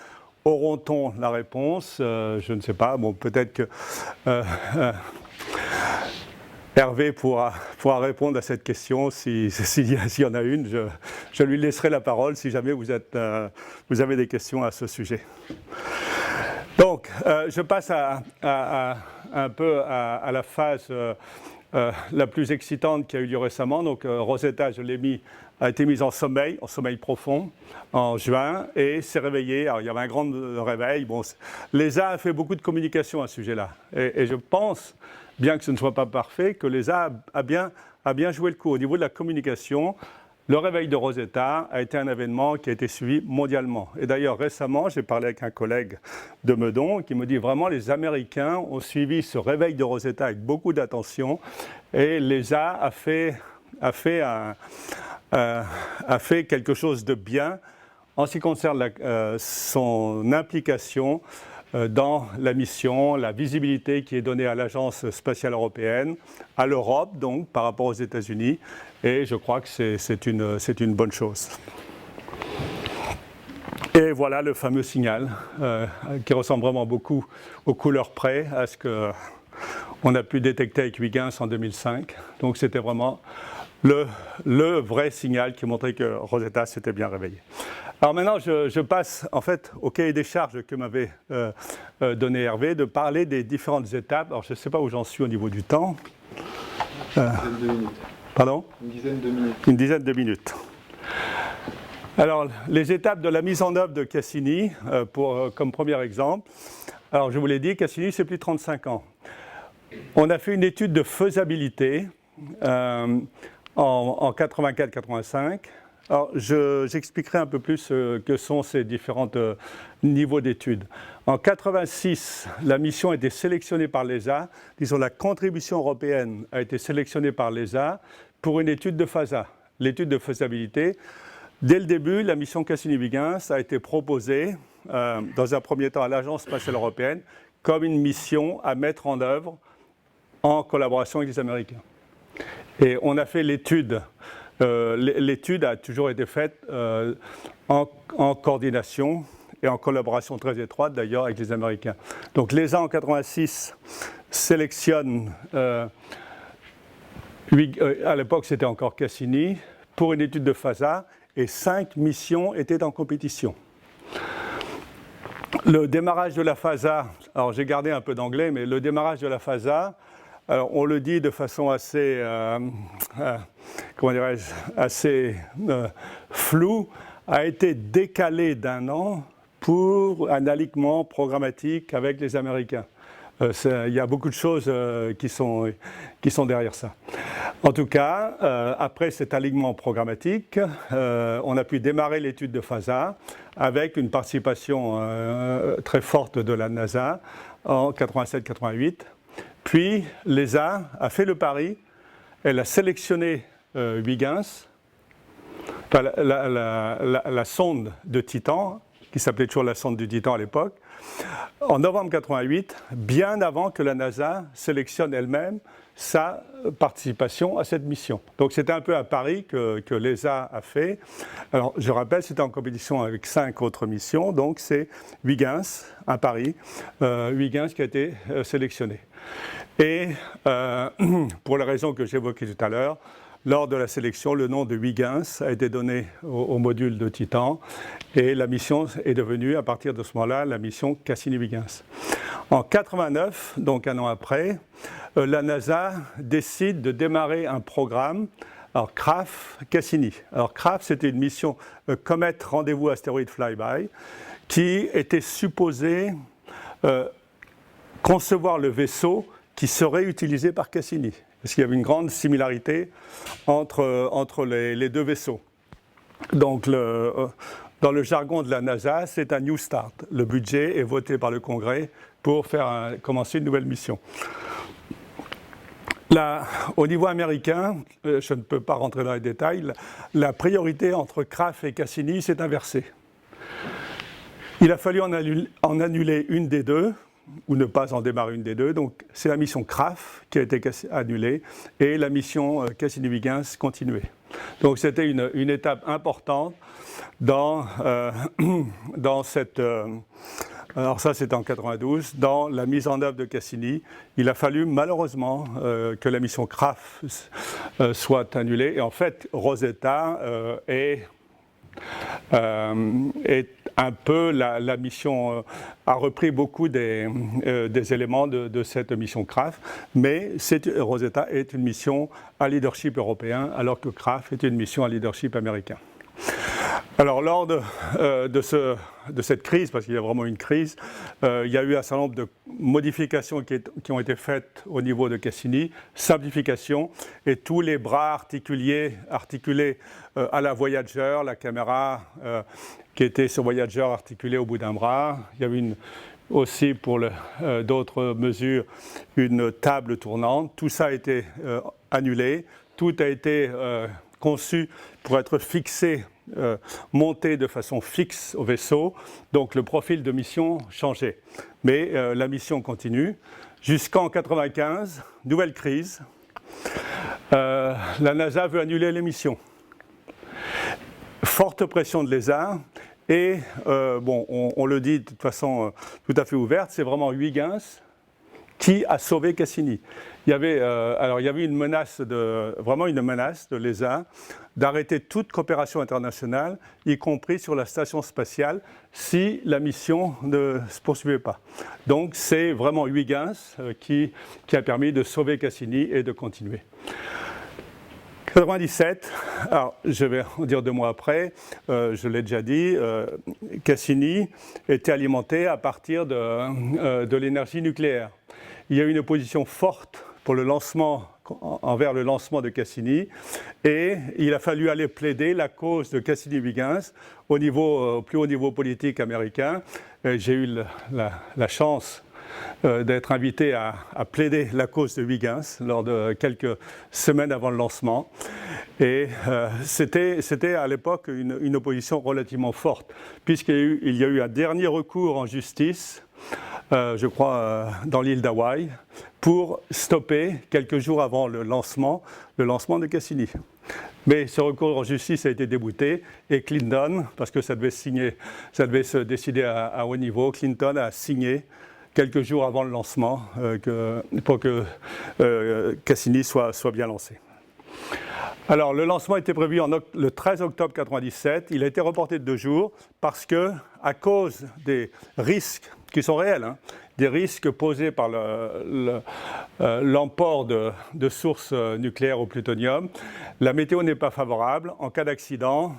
Auront-on la réponse? Je ne sais pas. Bon, peut-être que Hervé pourra répondre à cette question s'il y en a une. Je lui laisserai la parole si jamais vous avez des questions à ce sujet. Donc, je passe un peu à la phase la plus excitante qui a eu lieu récemment. Donc, Rosetta, je l'ai mis, a été mise en sommeil profond, en juin, et s'est réveillée. Alors, il y avait un grand réveil. Bon, l'ESA a fait beaucoup de communication à ce sujet-là. Et je pense, bien que ce ne soit pas parfait, que l'ESA a bien joué le coup. Au niveau de la communication, le réveil de Rosetta a été un événement qui a été suivi mondialement. Et d'ailleurs, récemment, j'ai parlé avec un collègue de Meudon qui me dit vraiment les Américains ont suivi ce réveil de Rosetta avec beaucoup d'attention. Et l'ESA a fait quelque chose de bien en ce qui concerne son implication dans la mission, la visibilité qui est donnée à l'Agence spatiale européenne, à l'Europe donc par rapport aux États-Unis, et je crois que c'est une bonne chose. Et voilà le fameux signal qui ressemble vraiment beaucoup aux couleurs près à ce qu'on a pu détecter avec Huygens en 2005. Donc c'était vraiment le vrai signal qui montrait que Rosetta s'était bien réveillée. Alors maintenant, je passe en fait au cahier des charges que m'avait donné Hervé, de parler des différentes étapes. Alors je ne sais pas où j'en suis au niveau du temps. Une dizaine de minutes. Pardon ? Une dizaine de minutes. Une dizaine de minutes. Alors, les étapes de la mise en œuvre de Cassini, comme premier exemple. Alors, je vous l'ai dit, Cassini, c'est plus de 35 ans. On a fait une étude de faisabilité en 84-85. Alors, j'expliquerai un peu plus que sont ces différents niveaux d'études. En 86, la mission a été sélectionnée par l'ESA. Disons, la contribution européenne a été sélectionnée par l'ESA pour une étude de FASA, l'étude de faisabilité. Dès le début, la mission Cassini-Huygens a été proposée, dans un premier temps à l'Agence spatiale européenne, comme une mission à mettre en œuvre en collaboration avec les Américains. Et on a fait l'étude. L'étude a toujours été faite en coordination et en collaboration très étroite d'ailleurs avec les Américains. Donc l'ESA en 86 sélectionne, à l'époque c'était encore Cassini, pour une étude de FASA et 5 missions étaient en compétition. Le démarrage de la FASA, alors j'ai gardé un peu d'anglais, mais le démarrage de la FASA, alors on le dit de façon assez, assez floue, a été décalé d'1 an pour un alignement programmatique avec les Américains. Il y a beaucoup de choses qui sont derrière ça. En tout cas, après cet alignement programmatique, on a pu démarrer l'étude de FASA avec une participation très forte de la NASA en 87-88. Puis l'ESA a fait le pari, elle a sélectionné Huygens, la sonde de Titan, qui s'appelait toujours la sonde du Titan à l'époque, en novembre 88, bien avant que la NASA sélectionne elle-même sa participation à cette mission. Donc c'était un peu un pari que l'ESA a fait. Alors je rappelle, c'était en compétition avec 5 autres missions, donc c'est Huygens, un pari, Huygens qui a été sélectionné. Et pour la raison que j'évoquais tout à l'heure, lors de la sélection, le nom de Huygens a été donné au module de Titan et la mission est devenue, à partir de ce moment-là, la mission Cassini-Huygens. En 89, donc 1 an après, la NASA décide de démarrer un programme, alors CRAF-Cassini. Alors CRAF, c'était une mission Comet Rendez-vous Astéroïde Flyby qui était supposée concevoir le vaisseau qui serait utilisé par Cassini. Parce qu'il y avait une grande similarité entre les deux vaisseaux. Donc, dans le jargon de la NASA, c'est un New Start. Le budget est voté par le Congrès pour commencer une nouvelle mission. Là, au niveau américain, je ne peux pas rentrer dans les détails, la priorité entre CRAF et Cassini s'est inversée. Il a fallu en annuler une des deux, ou ne pas en démarrer une des deux. Donc c'est la mission CRAF qui a été annulée et la mission Cassini-Huygens continuée. Donc c'était une étape importante dans cette... alors ça c'était en 92, dans la mise en œuvre de Cassini. Il a fallu malheureusement que la mission CRAF soit annulée. Et en fait, Rosetta est un peu la mission, a repris beaucoup des éléments de cette mission CRAF, mais Rosetta est une mission à leadership européen, alors que CRAF est une mission à leadership américain. Alors lors de cette crise, parce qu'il y a vraiment une crise, il y a eu un certain nombre de modifications qui ont été faites au niveau de Cassini, simplification, et tous les bras articulés à la Voyager, la caméra qui était sur Voyager articulée au bout d'un bras. Il y avait aussi pour d'autres mesures une table tournante. Tout ça a été annulé, tout a été conçu pour être fixé, monté de façon fixe au vaisseau, donc le profil de mission changeait. Mais la mission continue. Jusqu'en 1995, nouvelle crise, la NASA veut annuler les missions. Forte pression de l'ESA, et on le dit de toute façon tout à fait ouverte, c'est vraiment Huygens qui a sauvé Cassini. Il y avait vraiment une menace de l'ESA d'arrêter toute coopération internationale, y compris sur la station spatiale, si la mission ne se poursuivait pas. Donc c'est vraiment Huygens qui a permis de sauver Cassini et de continuer. 97, alors je vais en dire 2 mois après, je l'ai déjà dit, Cassini était alimenté à partir de l'énergie nucléaire. Il y a eu une opposition forte pour le lancement envers le lancement de Cassini, et il a fallu aller plaider la cause de Cassini-Huygens au plus haut niveau politique américain. J'ai eu la chance d'être invité à plaider la cause de Huygens lors de quelques semaines avant le lancement. Et c'était à l'époque une opposition relativement forte, puisqu'il y a eu un dernier recours en justice, je crois dans l'île d'Hawaï, pour stopper, quelques jours avant le lancement de Cassini. Mais ce recours en justice a été débouté et Clinton, parce que ça devait se décider à haut niveau, Clinton a signé quelques jours avant le lancement pour que Cassini soit bien lancé. Alors, le lancement était prévu le 13 octobre 1997. Il a été reporté de 2 jours parce que, à cause des risques qui sont réels, des risques posés par l'emport de sources nucléaires au plutonium, la météo n'est pas favorable. En cas d'accident,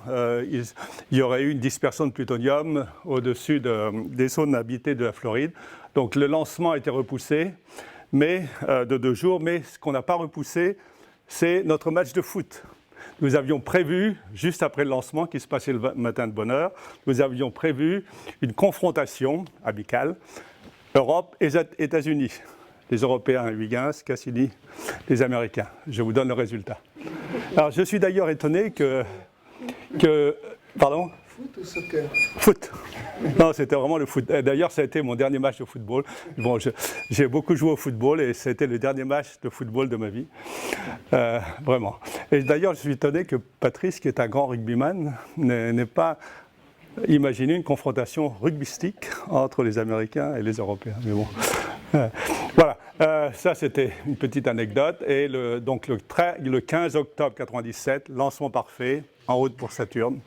il y aurait eu une dispersion de plutonium au-dessus des zones habitées de la Floride. Donc, le lancement a été repoussé de 2 jours, mais ce qu'on n'a pas repoussé, c'est notre match de foot. Nous avions prévu, juste après le lancement, qui se passait le matin de bonne heure, nous avions prévu une confrontation amicale, Europe et États-Unis. Les Européens, Huygens, Cassini, les Américains. Je vous donne le résultat. Alors, je suis d'ailleurs étonné que pardon ? Foot ou soccer? Foot. Non, c'était vraiment le foot. D'ailleurs, ça a été mon dernier match de football. Bon, j'ai beaucoup joué au football et c'était le dernier match de football de ma vie. Vraiment. Et d'ailleurs, je suis étonné que Patrice, qui est un grand rugbyman, n'ait pas imaginé une confrontation rugbystique entre les Américains et les Européens. Mais bon. Voilà, ça c'était une petite anecdote. Et donc le 15 octobre 1997, lancement parfait, en route pour Saturne.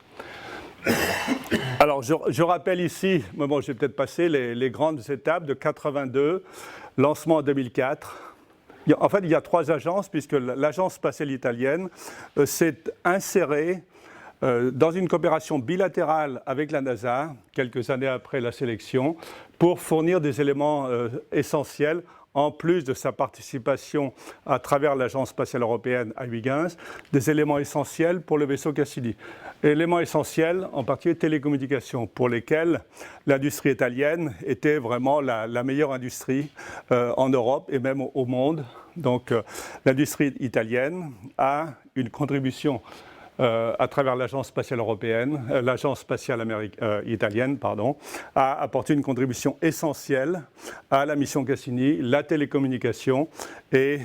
Alors, je rappelle ici, mais bon, j'ai peut-être passé les grandes étapes de 82, lancement en 2004. En fait, il y a 3 agences, puisque l'agence spatiale italienne s'est insérée dans une coopération bilatérale avec la NASA, quelques années après la sélection, pour fournir des éléments essentiels, en plus de sa participation à travers l'Agence spatiale européenne à Huygens, des éléments essentiels pour le vaisseau Cassini. Éléments essentiels, en particulier télécommunications, pour lesquels l'industrie italienne était vraiment la meilleure industrie en Europe et même au monde. Donc l'industrie italienne a une contribution à travers l'Agence spatiale européenne, l'Agence spatiale italienne, a apporté une contribution essentielle à la mission Cassini, la télécommunication et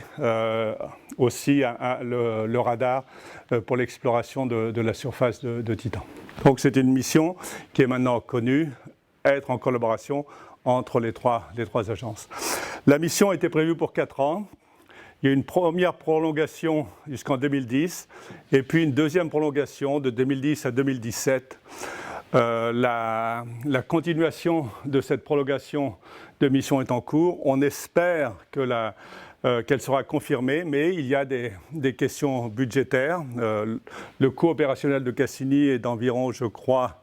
aussi le radar pour l'exploration de la surface de Titan. Donc c'est une mission qui est maintenant connue, être en collaboration entre les trois agences. La mission était prévue pour 4 ans. Il y a eu une première prolongation jusqu'en 2010 et puis une deuxième prolongation de 2010 à 2017. La continuation de cette prolongation de mission est en cours. On espère qu'elle sera confirmée, mais il y a des questions budgétaires. Le coût opérationnel de Cassini est d'environ, je crois,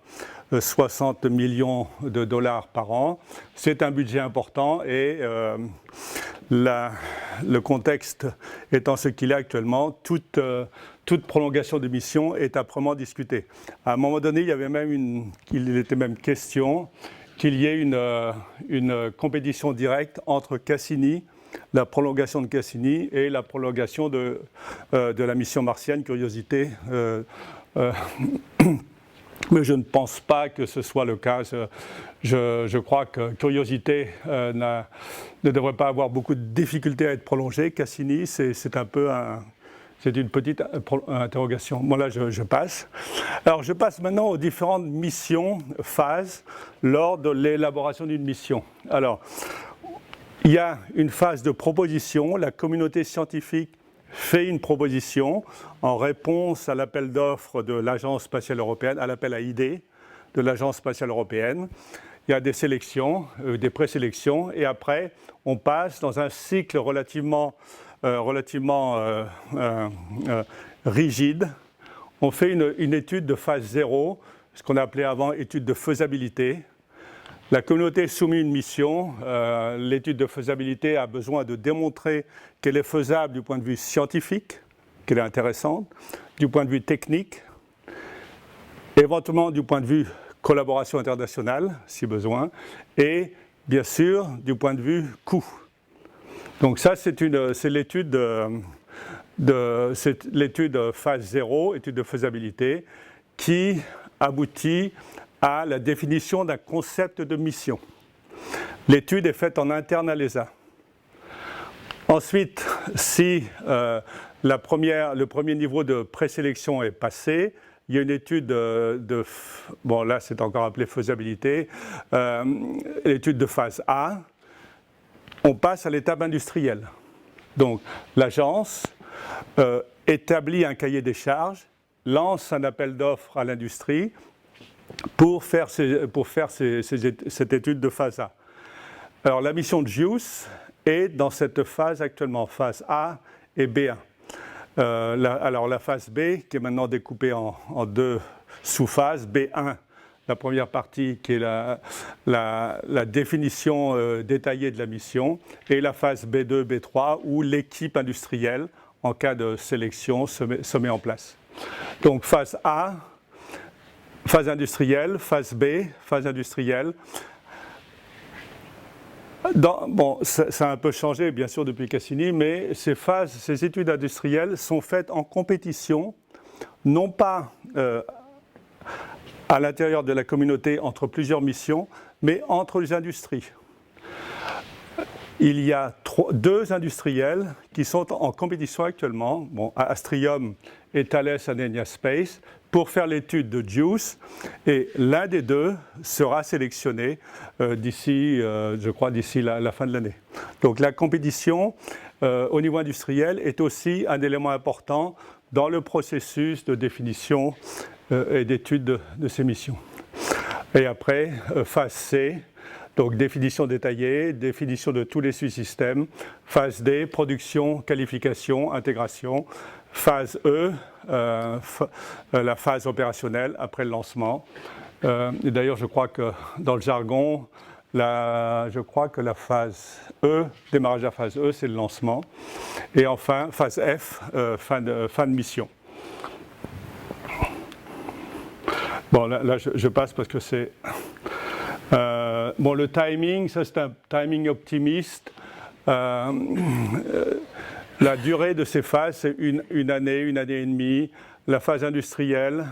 60 millions de dollars par an. C'est un budget important et le contexte étant ce qu'il est actuellement, toute prolongation de mission est âprement discutée. À un moment donné, il était même question qu'il y ait une compétition directe entre Cassini, la prolongation de Cassini et la prolongation de la mission martienne Curiosité. Mais je ne pense pas que ce soit le cas. Je crois que Curiosité ne devrait pas avoir beaucoup de difficultés à être prolongée. Cassini, c'est une petite interrogation. Bon, là, je passe. Alors, je passe maintenant aux différentes missions, phases, lors de l'élaboration d'une mission. Alors, il y a une phase de proposition. La communauté scientifique fait une proposition en réponse à l'appel d'offres de l'Agence spatiale européenne, à l'appel à idées de l'Agence spatiale européenne. Il y a des sélections, des présélections, et après, on passe dans un cycle relativement rigide. On fait une étude de phase 0, ce qu'on appelait avant étude de faisabilité. La communauté soumet une mission. L'étude de faisabilité a besoin de démontrer qu'elle est faisable du point de vue scientifique, qu'elle est intéressante, du point de vue technique, éventuellement du point de vue collaboration internationale, si besoin, et bien sûr du point de vue coût. Donc ça, c'est l'étude phase 0, étude de faisabilité, qui aboutit à la définition d'un concept de mission. L'étude est faite en interne à l'ESA. Ensuite, si le premier niveau de présélection est passé, il y a une étude bon là c'est encore appelé faisabilité, l'étude de phase A, on passe à l'étape industrielle. Donc l'agence établit un cahier des charges, lance un appel d'offres à l'industrie pour faire cette étude de phase A. Alors la mission de JUICE est dans cette phase actuellement, phase A et B1. Alors la phase B, qui est maintenant découpée en deux sous-phases, B1, la première partie qui est la définition détaillée de la mission, et la phase B2, B3, où l'équipe industrielle, en cas de sélection, se met en place. Donc phase A, phase industrielle, phase B, phase industrielle. Bon, ça a un peu changé, bien sûr, depuis Cassini, mais ces études industrielles sont faites en compétition, non pas à l'intérieur de la communauté entre plusieurs missions, mais entre les industries. Il y a deux industriels qui sont en compétition actuellement, bon, Astrium et Thales Alenia Space, pour faire l'étude de JUICE, et l'un des deux sera sélectionné d'ici, je crois, d'ici la fin de l'année. Donc la compétition au niveau industriel est aussi un élément important dans le processus de définition et d'étude de ces missions. Et après, phase C, donc définition détaillée, définition de tous les sous-systèmes. Phase D, production, qualification, intégration. Phase E, la phase opérationnelle après le lancement. Et d'ailleurs, je crois que dans le jargon, je crois que la phase E, démarrage de la phase E, c'est le lancement. Et enfin, phase F, fin de mission. Bon, là je passe parce que c'est... bon, le timing, ça c'est un timing optimiste. La durée de ces phases, c'est une année et demie. La phase industrielle,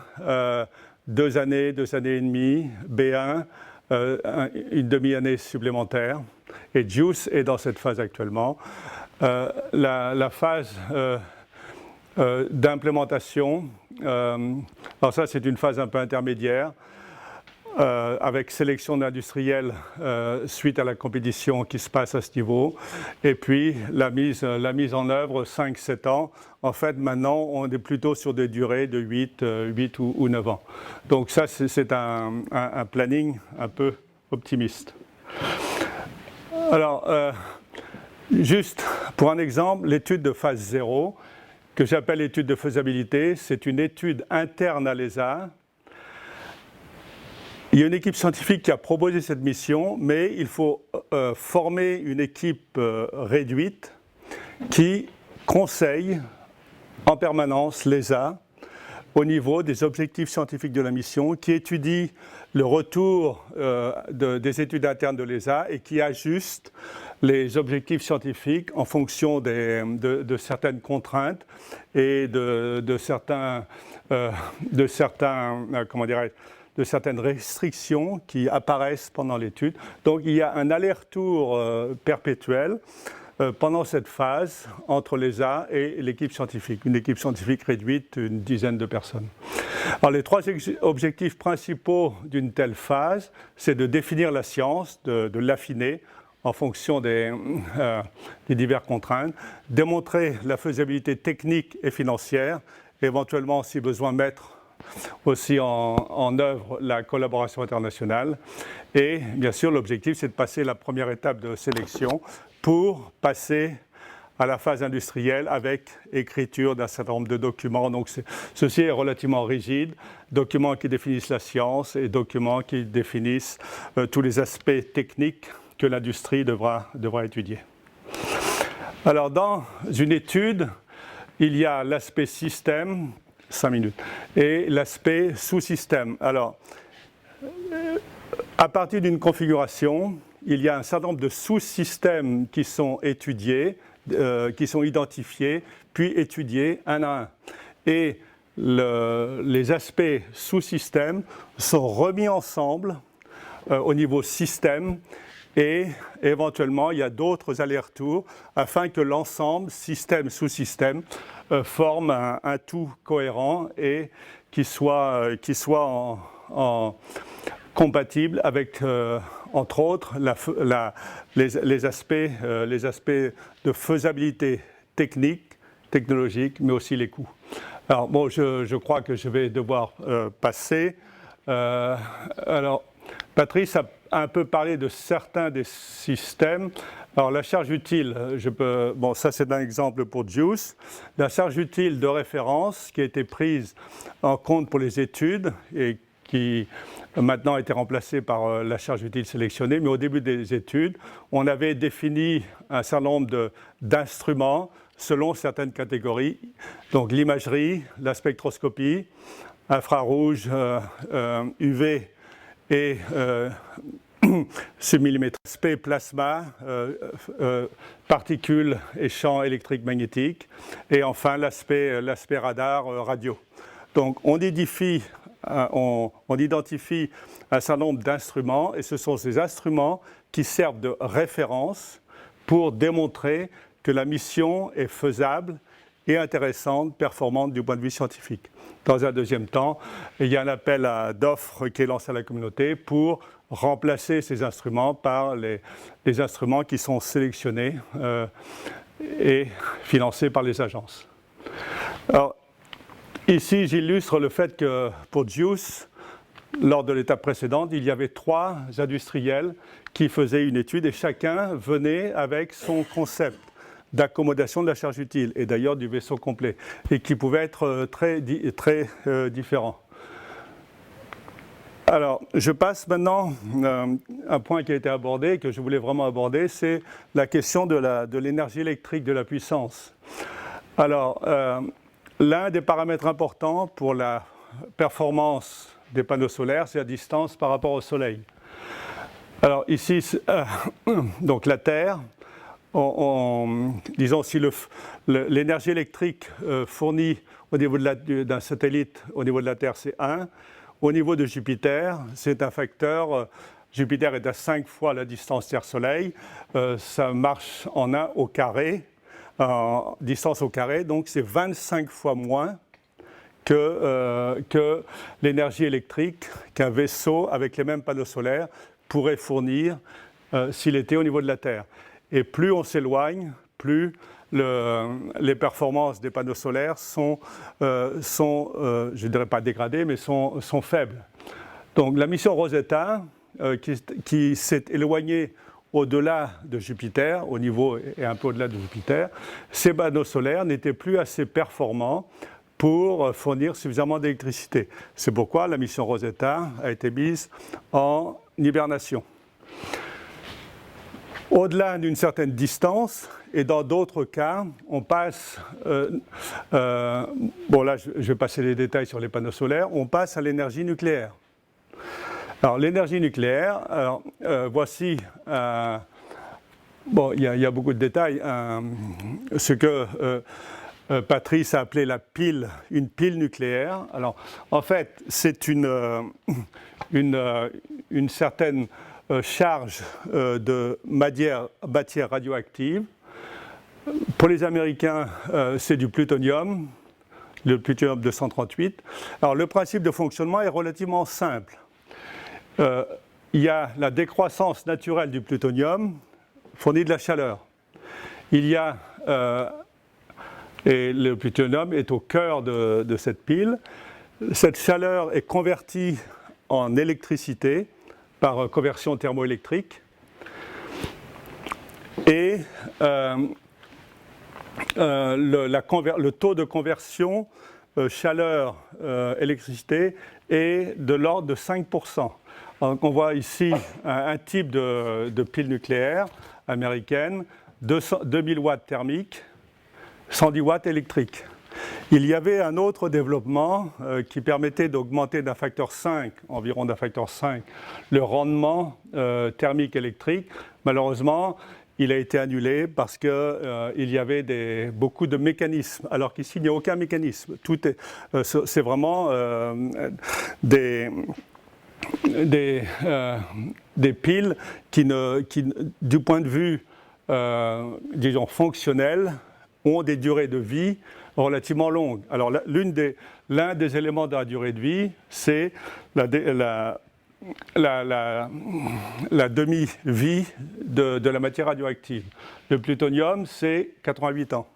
2 années et demie. B1, une demi-année supplémentaire. Et JUICE est dans cette phase actuellement. La phase d'implémentation, alors ça c'est une phase un peu intermédiaire. Avec sélection d'industriels suite à la compétition qui se passe à ce niveau, et puis la mise en œuvre 5-7 ans. En fait, maintenant, on est plutôt sur des durées de 8 ou 9 ans. Donc ça, c'est un planning un peu optimiste. Alors, juste pour un exemple, l'étude de phase 0, que j'appelle étude de faisabilité, c'est une étude interne à l'ESA. Il y a une équipe scientifique qui a proposé cette mission, mais il faut former une équipe réduite qui conseille en permanence l'ESA au niveau des objectifs scientifiques de la mission, qui étudie le retour des études internes de l'ESA et qui ajuste les objectifs scientifiques en fonction de certaines contraintes et de certaines restrictions qui apparaissent pendant l'étude. Donc il y a un aller-retour perpétuel pendant cette phase entre l'ESA et l'équipe scientifique. Une équipe scientifique réduite, une dizaine de personnes. Alors les 3 objectifs principaux d'une telle phase, c'est de définir la science, de l'affiner en fonction des diverses contraintes, démontrer la faisabilité technique et financière, éventuellement si besoin mettre aussi en œuvre la collaboration internationale. Et bien sûr, l'objectif, c'est de passer la première étape de sélection pour passer à la phase industrielle avec écriture d'un certain nombre de documents. Donc ceci est relativement rigide, documents qui définissent la science et documents qui définissent tous les aspects techniques que l'industrie devra étudier. Alors dans une étude, il y a l'aspect système, 5 minutes, et l'aspect sous-système. Alors, à partir d'une configuration, il y a un certain nombre de sous-systèmes qui sont étudiés, qui sont identifiés, puis étudiés un à un. Et les aspects sous-systèmes sont remis ensemble au niveau système et éventuellement il y a d'autres allers-retours afin que l'ensemble, système sous-système, forme un tout cohérent et qui soit compatible avec, entre autres, les aspects de faisabilité technique, technologique, mais aussi les coûts. Alors bon, je crois que je vais devoir passer. Alors, Patrice a un peu parlé de certains des systèmes. Alors la charge utile, bon ça c'est un exemple pour JUICE. La charge utile de référence qui a été prise en compte pour les études et qui maintenant a été remplacée par la charge utile sélectionnée, mais au début des études, on avait défini un certain nombre d'instruments selon certaines catégories. Donc l'imagerie, la spectroscopie, infrarouge, UV et submillimétrique, aspect plasma, particules et champs électriques magnétiques, et enfin l'aspect radar, radio. Donc on identifie un certain nombre d'instruments, et ce sont ces instruments qui servent de référence pour démontrer que la mission est faisable et intéressante, performante du point de vue scientifique. Dans un deuxième temps, il y a un appel d'offres qui est lancé à la communauté pour remplacer ces instruments par les instruments qui sont sélectionnés et financés par les agences. Alors, ici, j'illustre le fait que pour JUICE, lors de l'étape précédente, il y avait 3 industriels qui faisaient une étude et chacun venait avec son concept d'accommodation de la charge utile et d'ailleurs du vaisseau complet et qui pouvait être très différent. Alors, je passe maintenant un point qui a été abordé, que je voulais vraiment aborder, c'est la question de l'énergie électrique, de la puissance. Alors, l'un des paramètres importants pour la performance des panneaux solaires, c'est la distance par rapport au Soleil. Alors ici, donc la Terre, disons si l'énergie électrique fournie au niveau d'un satellite au niveau de la Terre, c'est 1. Au niveau de Jupiter, c'est un facteur, Jupiter est à 5 fois la distance Terre-Soleil, ça marche en 1 au carré, distance au carré, donc c'est 25 fois moins que l'énergie électrique qu'un vaisseau avec les mêmes panneaux solaires pourrait fournir s'il était au niveau de la Terre. Et plus on s'éloigne, plus les performances des panneaux solaires sont je ne dirais pas dégradées, mais sont faibles. Donc la mission Rosetta, qui s'est éloignée au-delà de Jupiter, au niveau et un peu au-delà de Jupiter, ces panneaux solaires n'étaient plus assez performants pour fournir suffisamment d'électricité. C'est pourquoi la mission Rosetta a été mise en hibernation. Au-delà d'une certaine distance, et dans d'autres cas, on passe, bon là je vais passer les détails sur les panneaux solaires, on passe à l'énergie nucléaire. Alors l'énergie nucléaire, voici, bon il y a beaucoup de détails, ce que Patrice a appelé une pile nucléaire. Alors en fait c'est une certaine charge de matière radioactive. Pour les Américains, c'est du plutonium, le plutonium 238. Alors le principe de fonctionnement est relativement simple. Il y a la décroissance naturelle du plutonium fournit de la chaleur. Il y a, et le plutonium est au cœur de cette pile. Cette chaleur est convertie en électricité par conversion thermoélectrique. Et le taux de conversion chaleur-électricité est de l'ordre de 5%. Donc on voit ici un type de pile nucléaire américaine, 2000 watts thermiques, 110 watts électriques. Il y avait un autre développement qui permettait d'augmenter d'un facteur 5, environ d'un facteur 5, le rendement thermique électrique. Malheureusement, il a été annulé parce qu'il y avait beaucoup de mécanismes, alors qu'ici, il n'y a aucun mécanisme. C'est vraiment des piles qui, du point de vue, disons, fonctionnel, ont des durées de vie relativement longues. Alors, l'un des éléments de la durée de vie, c'est la demi-vie de la matière radioactive. Le plutonium, c'est 88 ans.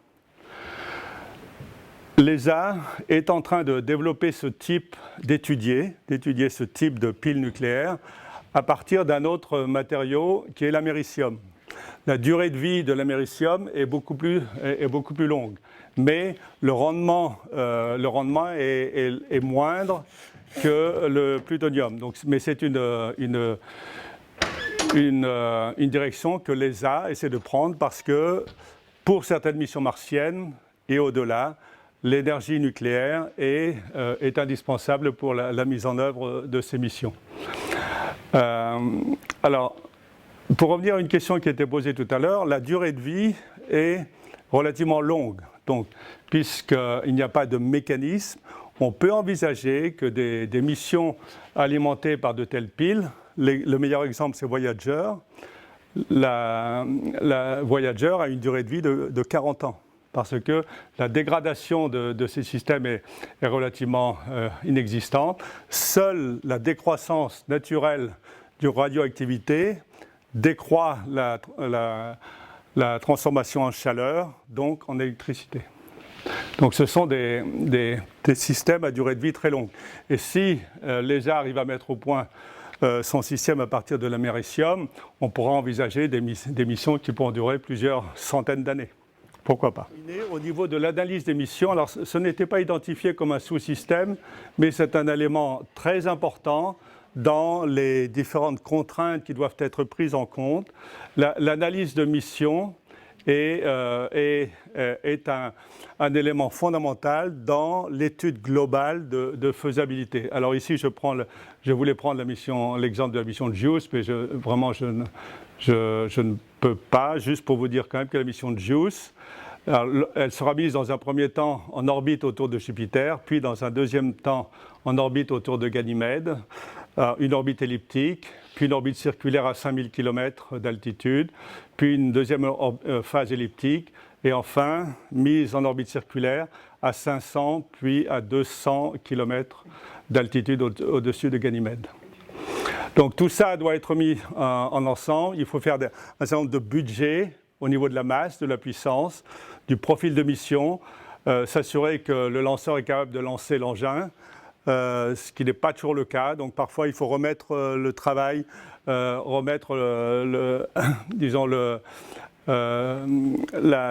L'ESA est en train de développer d'étudier ce type de pile nucléaire à partir d'un autre matériau qui est l'américium. La durée de vie de l'américium est beaucoup plus longue, mais le rendement est moindre que le plutonium. Donc, mais c'est une direction que l'ESA essaie de prendre parce que pour certaines missions martiennes et au-delà, l'énergie nucléaire est indispensable pour la mise en œuvre de ces missions. Alors, pour revenir à une question qui a été posée tout à l'heure, la durée de vie est relativement longue. Donc, puisqu'il n'y a pas de mécanisme, on peut envisager que des missions alimentées par de telles piles, le meilleur exemple c'est Voyager, la Voyager a une durée de vie de 40 ans. Parce que la dégradation de ces systèmes est relativement inexistante. Seule la décroissance naturelle de radioactivité décroît la transformation en chaleur, donc en électricité. Donc ce sont des systèmes à durée de vie très longue. Et si l'ESA arrive à mettre au point son système à partir de l'américium, on pourra envisager des missions qui pourront durer plusieurs centaines d'années. Pourquoi pas? Au niveau de l'analyse des missions, alors ce n'était pas identifié comme un sous-système, mais c'est un élément très important dans les différentes contraintes qui doivent être prises en compte. L'analyse de mission est un élément fondamental dans l'étude globale de faisabilité. Alors ici, je voulais prendre l'exemple de la mission de JUICE, mais je ne peux pas, juste pour vous dire quand même que la mission de JUICE, elle sera mise dans un premier temps en orbite autour de Jupiter, puis dans un deuxième temps en orbite autour de Ganymède, une orbite elliptique, puis une orbite circulaire à 5000 km d'altitude, puis une deuxième phase elliptique, et enfin mise en orbite circulaire à 500 puis à 200 km d'altitude au-dessus de Ganymède. Donc tout ça doit être mis en ensemble. Il faut faire un certain nombre de budgets au niveau de la masse, de la puissance, du profil de mission, s'assurer que le lanceur est capable de lancer l'engin, ce qui n'est pas toujours le cas. Donc parfois il faut remettre le travail,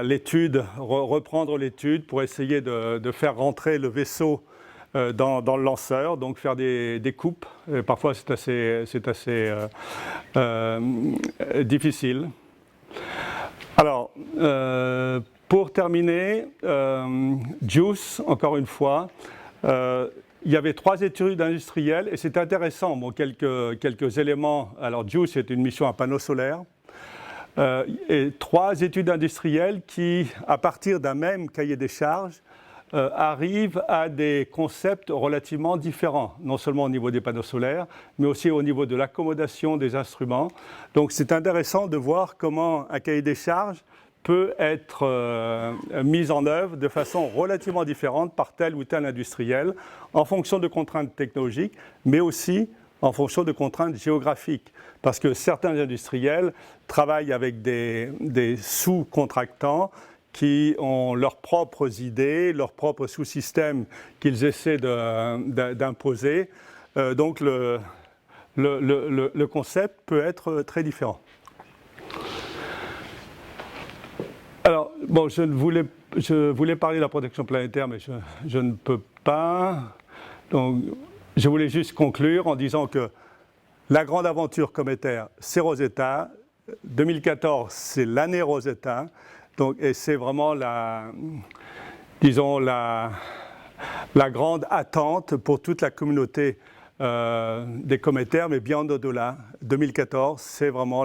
l'étude, reprendre l'étude pour essayer de faire rentrer le vaisseau dans le lanceur, donc faire des coupes. Et parfois c'est assez difficile. Alors, pour terminer, JUICE, encore une fois, il y avait 3 études industrielles et c'est intéressant. Bon, quelques éléments. Alors, JUICE est une mission à panneaux solaires. Et 3 études industrielles qui, à partir d'un même cahier des charges, arrivent à des concepts relativement différents, non seulement au niveau des panneaux solaires, mais aussi au niveau de l'accommodation des instruments. Donc c'est intéressant de voir comment un cahier des charges peut être mis en œuvre de façon relativement différente par tel ou tel industriel, en fonction de contraintes technologiques, mais aussi en fonction de contraintes géographiques. Parce que certains industriels travaillent avec des sous-contractants qui ont leurs propres idées, leurs propres sous-systèmes qu'ils essaient d'imposer. Donc le concept peut être très différent. Alors, bon, je ne voulais je voulais parler de la protection planétaire, mais je ne peux pas. Donc, je voulais juste conclure en disant que la grande aventure cométaire, c'est Rosetta. 2014, c'est l'année Rosetta. Donc, et c'est vraiment disons, la grande attente pour toute la communauté des cométaires, mais bien au-delà. 2014, c'est vraiment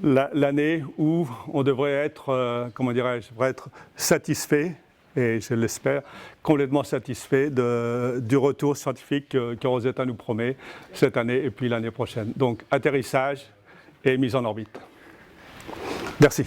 l'année où on devrait être, comment dirais-je, devrait être satisfait, et je l'espère, complètement satisfait du retour scientifique que Rosetta nous promet cette année et puis l'année prochaine. Donc, atterrissage et mise en orbite. Merci.